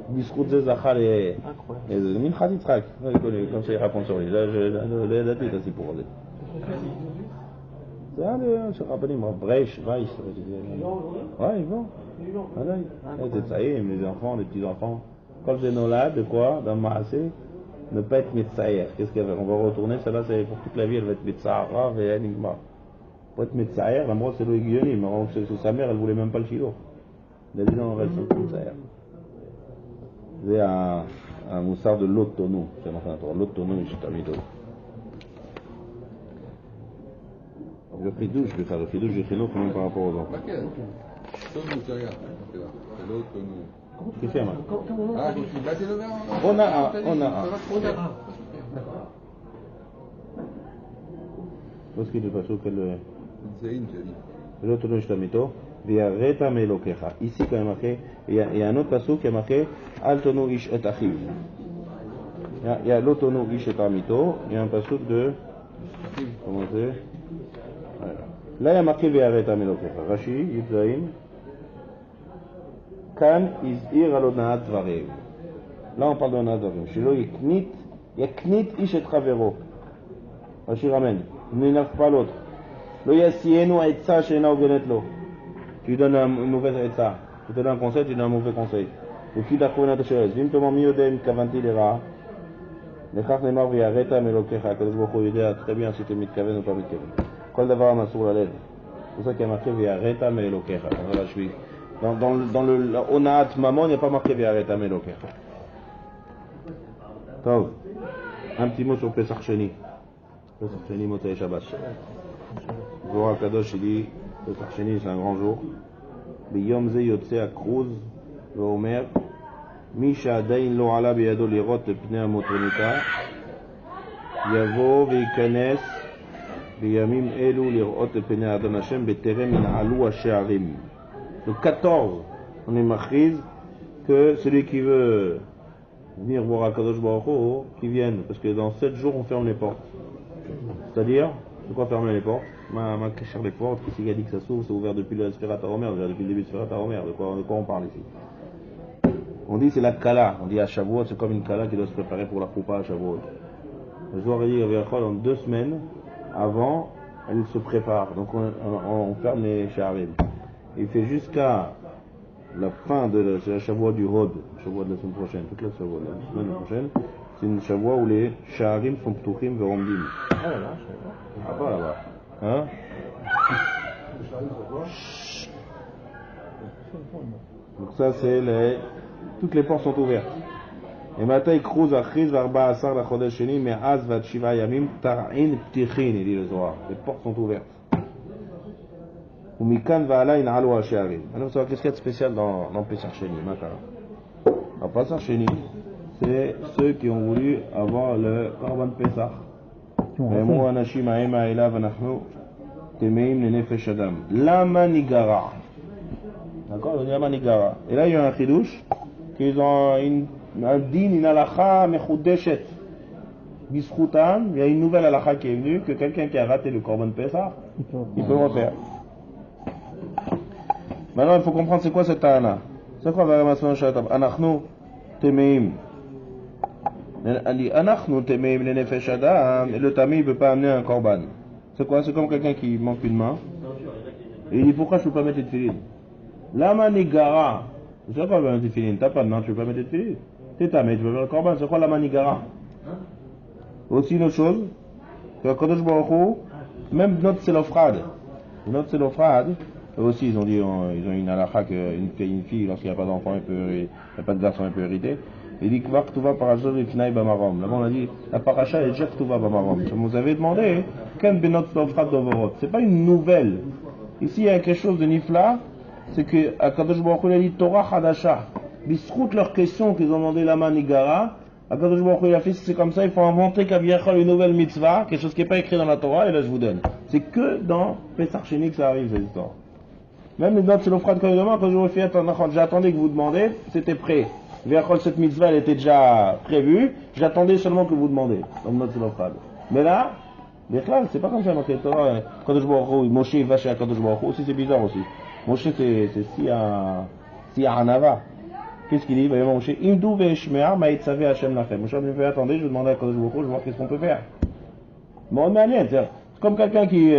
[SPEAKER 1] Bisrout Zezachal et Minchat Yitzhak. Comme ça, il raconte sur lui. Là, je l'ai daté aussi pour lui. C'est un de Rabbanim, Brèche, Weiss. Ouais, ils vont. Voilà. C'est tzaïm, les enfants, les petits-enfants. Quand j'ai nolad, de quoi? Dans Maasé, ne pas être metzaïr. Qu'est-ce qu'elle va? On va retourner, celle-là, c'est pour toute la vie, elle va être metzaïra, et elle, Pour être Metsaer, la mort c'est le Guillaume, mais sa mère elle voulait même pas le chilo. Il a dit non, on reste Metsaer. C'est un moussard de l'autonou, c'est l'autonou, c'est un mytho. Le fidouche, je vais faire le fidouche du chino quand même par rapport aux enfants.
[SPEAKER 4] Tonou, tu regardes. C'est l'autre tonou.
[SPEAKER 1] Comment tu fais, man?
[SPEAKER 4] Ah, bah c'est le verre.
[SPEAKER 1] On a un. Où est-ce qu'il est passé?
[SPEAKER 4] C'est une, tu as dit.
[SPEAKER 1] L'autonou, je t'ai mis tôt. Viareta melokecha. Ici, quand il y a marqué, il y a un autre passage qui a marqué Altonou ish et achiv. Il y a l'autonou ish et amito. Il y a un passage de. Comment c'est? Là, il y a marqué Viareta melokecha. Rashi, Yudzaïn. Kan izir alonat dvarim. Là, on parle de onat dvarim. Shelo yaknit ish et chavero. Rashi ramène. Il n'énerve pas l'autre. Lo yasienu aetza sheena ogenet lo. Tu lui donnes une mauvaise etza. Tu te donnes un conseil, tu lui donnes un mauvais conseil. Et puis d'accord, notre chose. Vim te m'en yodem kavanti lera. Nechach nemar viareta melokecha. Kadosh Baruch Hu יודע très bien si tu es mitkaven ou pas mitkaven. Kol davar masur la led. C'est ça qui a marqué viareta melokecha. Dans le onat maman, il n'y a pas marqué viareta melokecha. Tov. Un petit mot sur Pesach Sheni. Pesach Sheni Motzei Shabbat. Zohar Kadosh il dit Pesach Sheni c'est un grand jour. ביום זה יוצא הכרוז ואומר מי שעדיין לא עלה בידו לראות את פני המוטרניתה יבוא וייכנס בימים אלו לראות את פני אדון השם בטרם ינעלו השערים. Le 14 on est מכריז que celui qui veut venir voir Akadosh Baruch Hu qui vienne parce que dans 7 jours on ferme les portes. C'est-à-dire de quoi fermer les portes? Ma cacher les portes, qui s'il a dit que ça s'ouvre, c'est ouvert depuis le Sfirat HaOmer, depuis le début de Sfirat HaOmer, de quoi on parle ici? On dit c'est la Kala, on dit à Shavuot, c'est comme une Kala qui doit se préparer pour la Koupa à Shavuot. Le Zohar dit en 2 semaines, avant, elle se prépare, donc on ferme les Shaharim. Il fait jusqu'à la fin de la Shavuot du Hod, Shavuot de la semaine prochaine, toute la Shavuot de la semaine prochaine, c'est une Shavuot où les Shaharim sont Ptuchim Veromdim.
[SPEAKER 2] Ah là, je sais pas.
[SPEAKER 1] Ah pas là-bas. Hein? Donc ça c'est toutes les portes sont ouvertes. Et maintenant Kruz Achiz Varba Asar la Chodesh Sheni Me'az Vat Shiva Yamim Tar'in Ptichin, il dit le Zohar. Les portes sont ouvertes. Ou Mikan Va'ala In'alu Ha'sharim. Alors ça, qu'est-ce qu'il y a de spécial dans Pesach Sheni? Dans Pesach Sheni, c'est ceux qui ont voulu avoir le Korban Pesach. ויאמרו אנשים המה אליו אנחנו טמאים לנפש אדם. למה ניגרע? D'accord? למה ניגרע? Et là il y a un chidouche qu'ils ont un din, une halakha mechudeshet bizchutan. Il y a une nouvelle halakha qui est venue que quelqu'un qui a raté le Korban Pesach, il peut le refaire. Maintenant il faut comprendre c'est quoi cette ta'ana. C'est quoi varamasman shatab? Anachnu temeim. Anachnu temeim le nefesh adam. Et le tamim ne peut pas amener un korban. C'est quoi? C'est comme quelqu'un qui manque une main. Et il dit pourquoi je ne peux pas mettre de tefilin? Lama nigara. C'est quoi mettre de tefilin? T'as pas de main, tu ne peux pas mettre de tefilin. T'es tamé, tu peux faire le korban. C'est quoi lama nigara? Aussi une autre chose, que Kadosh Baruch Hu, même notre Selofrad, eux aussi ils ont une halakha qu'une fille, lorsqu'il n'y a pas d'enfant, il n'y a pas de garçon, elle peut hériter. Il dit Kvar Ktuva Parasha Lifnai Bamarom. Là-bas on a dit la paracha est déjà Ktuva Bamarom. Vous avez demandé Ken Benot Selofrad Dovorot. C'est pas une nouvelle. Ici il y a quelque chose de nifla, c'est que Kadosh Baruch Hu a dit Torah Hadasha. Bisrout leur question qu'ils ont demandé Lama Nigara. Akadosh Baruch Hu a fait, c'est comme ça, il faut inventer qu'Aviachal une nouvelle mitzvah, quelque chose qui n'est pas écrit dans la Torah, et là je vous donne. C'est que dans Pesach Sheni que ça arrive cette histoire. Même les notes Selofrad quand ils demandent, quand je vous fais attendre, j'attendais que vous demandez, c'était prêt. Aviachal cette mitzvah elle était déjà prévue, j'attendais seulement que vous demandez, dans le note Selofrad. Mais là, c'est pas comme ça dans la Torah. Akadosh Baruch Hu, Moshe va chez Akadosh Baruch Hu, aussi c'est bizarre aussi. Moshe c'est si à Hanava. Qu'est-ce qu'il dit? Moshe, Imdou ve'eshmea ma'itzavé Hashem lachem. Moshe me fait attendez, je vais demander à Kadosh Baruch Hu, je vais voir qu'est-ce qu'on peut faire. Bon, mais c'est comme quelqu'un qui,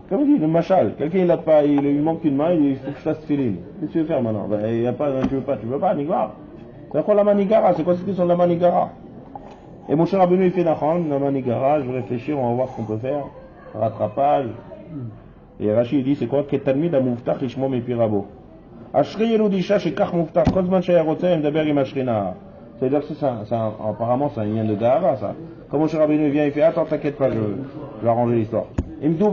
[SPEAKER 1] comme il dit, le machal, quelqu'un il a pas, il lui manque une main, il faut que je fasse filine. Qu'est-ce que tu veux faire maintenant? Ben, il y a pas, tu veux pas, nigara. C'est quoi la manigara? C'est quoi cette question de la manigara? Et Moshe Rabbeinu il fait nachon, la manigara, je vais réfléchir, on va voir ce qu'on peut faire. Rattrapage. Et Rashi dit c'est quoi? Ketalmid amouftach lishmo mepirabo. Ashri yeludisha shekach mouftach kozman shayaroteh mdaber im ashrina. C'est-à-dire que apparemment c'est un lien de Gahara ça. Comme Moshe Rabbeinu vient, il fait attends t'inquiète pas, je vais arranger l'histoire. Il me dit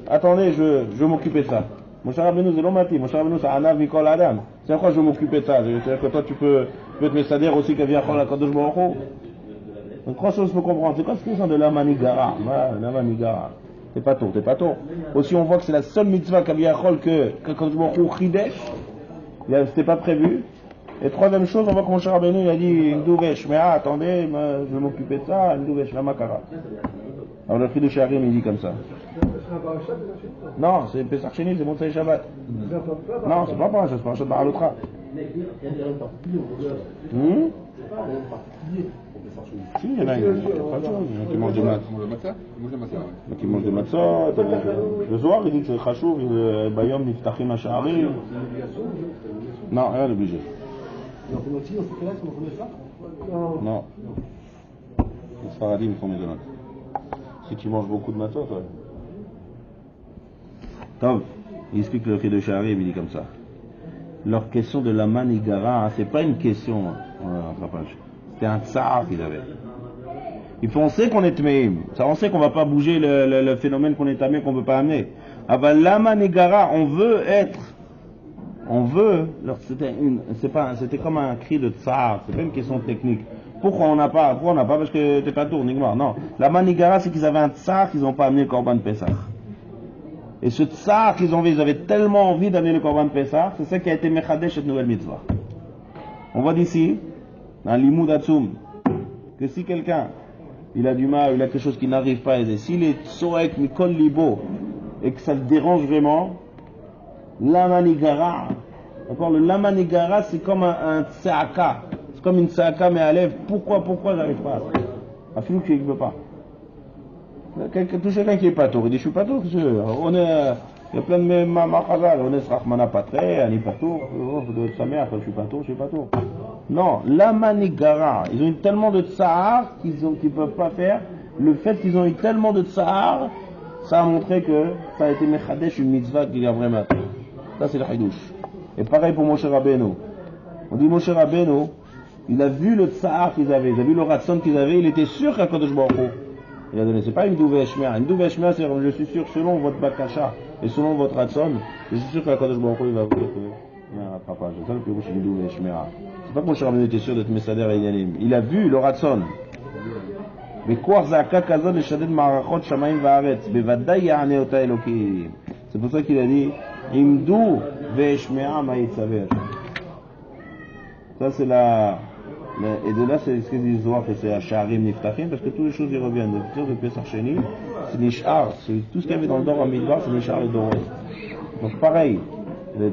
[SPEAKER 1] attendez, je vais m'occuper de ça. Moshe Rabbeinu c'est l'omati, Moshe Rabbeinu c'est Anav Mikol Adam. C'est quoi je vais m'occuper de ça? C'est-à-dire que toi tu peux te messader aussi que vient la Kadosh Baruch Hu. Donc trois choses faut comprendre. C'est quoi ce question de la manigara? La manigara. C'est pas tôt. Aussi on voit que c'est la seule mitzvah qu'Aviachol que Kadosh Baruch Hu chidesh. C'était pas prévu. Et troisième chose, on voit que Moshe Rabbeinu il a dit Ndouvesh, mais attendez, je vais m'occuper de ça, Ndouvesh, la makara. Alors le Chidush Harim il dit comme ça. Non, c'est Pesach Sheni, c'est Motzei Shabbat. Non, c'est pas Parashat, c'est Parashat Ba'alotra. Si, il y en a qui mangent des matzah. Qui mangent des matzah. Le soir, il dit que c'est Chashouv, Bayom Niftachim Hasha'arim. Non, rien d'obligé. Non. Les Sfaradim font mes honnêtes. Si tu manges beaucoup de matzot, toi. Tom, il explique le Chidush Harim, il dit comme ça. Leur question de la manigara, c'est pas une question rattrapage. C'était un tsar qu'ils avaient. Il faut, on sait qu'on est tmeim. Ça, on sait qu'on va pas bouger le phénomène qu'on est tamé, qu'on veut pas amener. Ava la manigara, on veut être. C'était comme un cri de tsar. C'est pas une question technique. Pourquoi on n'a pas? Parce que t'es pas tour, Nigmar. Non. La manigara, c'est qu'ils avaient un tsar qu'ils n'ont pas amené le Korban Pessah. Et ce tsar qu'ils ont vu, ils avaient tellement envie d'amener le Korban Pessah, c'est ça qui a été mechadesh cette nouvelle mitzvah. On voit d'ici, dans l'imoud atzum, que si quelqu'un, il a du mal, il a quelque chose qui n'arrive pas à aider, s'il est soek mikol libo, et que ça le dérange vraiment, l'amanigara, d'accord, le l'amanigara c'est comme un tseaka, c'est comme une tseaka mais à lèvres, pourquoi j'arrive pas à ça? À flou que je ne veux pas. Tout chacun qui est pas tour, il dit je suis pas tour, on est, il y a plein de machazal, on est srachmana patre, ani pas tour, vous devez être sa mère, je suis pas tour. Non, la manigara, ils ont eu tellement de tsahar qu'ils peuvent pas faire. Le fait qu'ils ont eu tellement de tsahar, ça a montré que ça a été mechadesh une mitzvah qu'il y a vraiment. Ça c'est le chidouche. Et pareil pour Moshe Rabbeinu. On dit Moshe Rabbeinu, il a vu le tsahar qu'ils avaient, il a vu le ratson qu'ils avaient, il était sûr qu'à Kadosh Baruch Hu. Il a donné, c'est pas une douve shmea. Une douve shmea, c'est je suis sûr, selon votre bakasha et selon votre ratson, je suis sûr qu'à Kadosh Baruch Hu il va vous dire qu'il y a un rattrapage. C'est ça le plus rouge, une douve shmea. C'est pas que Moshe Rabbeinu était sûr d'être Messader et Yanim. Il a vu le ratson. Mais quoi, zaka kazon et shaded marachot shamayim va'aretz. Bevadai ya'ane ota elokim. C'est pour ça qu'il a dit, imdou ve'shmea ma'itzaver. Ça c'est la. Et de là, c'est ce qu'ils disent que c'est Sharim Niftachim, parce que toutes les choses y reviennent. Le futur de Pesach Sheni, c'est Nishar, c'est tout ce qu'il y avait dans le Dor en Midbar, c'est Nishar et Doré. Donc pareil, le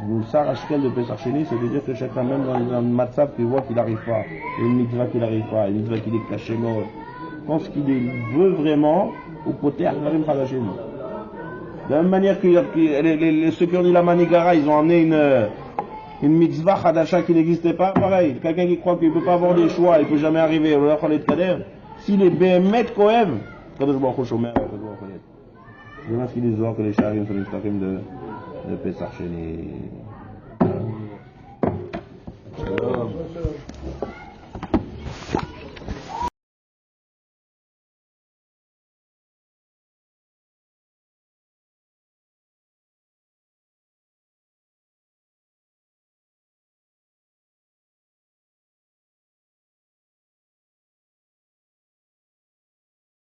[SPEAKER 1] Moussar Ashkel de Pesach Sheni, c'est de dire que chacun, même dans un Matzav qui voit qu'il n'arrive pas, et une mitzvah qui n'arrive pas, une mitzvah qui est caché mort, pense qu'il veut vraiment, ou poter Akharim Khadashim. De la même manière que ceux qui ont dit la Manigara, ils ont amené une mitzvah chadasha qui n'existait pas, pareil. Quelqu'un qui croit qu'il ne peut pas avoir des choix, il ne peut jamais arriver, s'il est Behemet Kohev, Kadosh Baruch Hu Shomer, Kadosh Baruch Hu. C'est ce qu'ils disent que les Sharim sont les Niftachim de Pesach Sheni.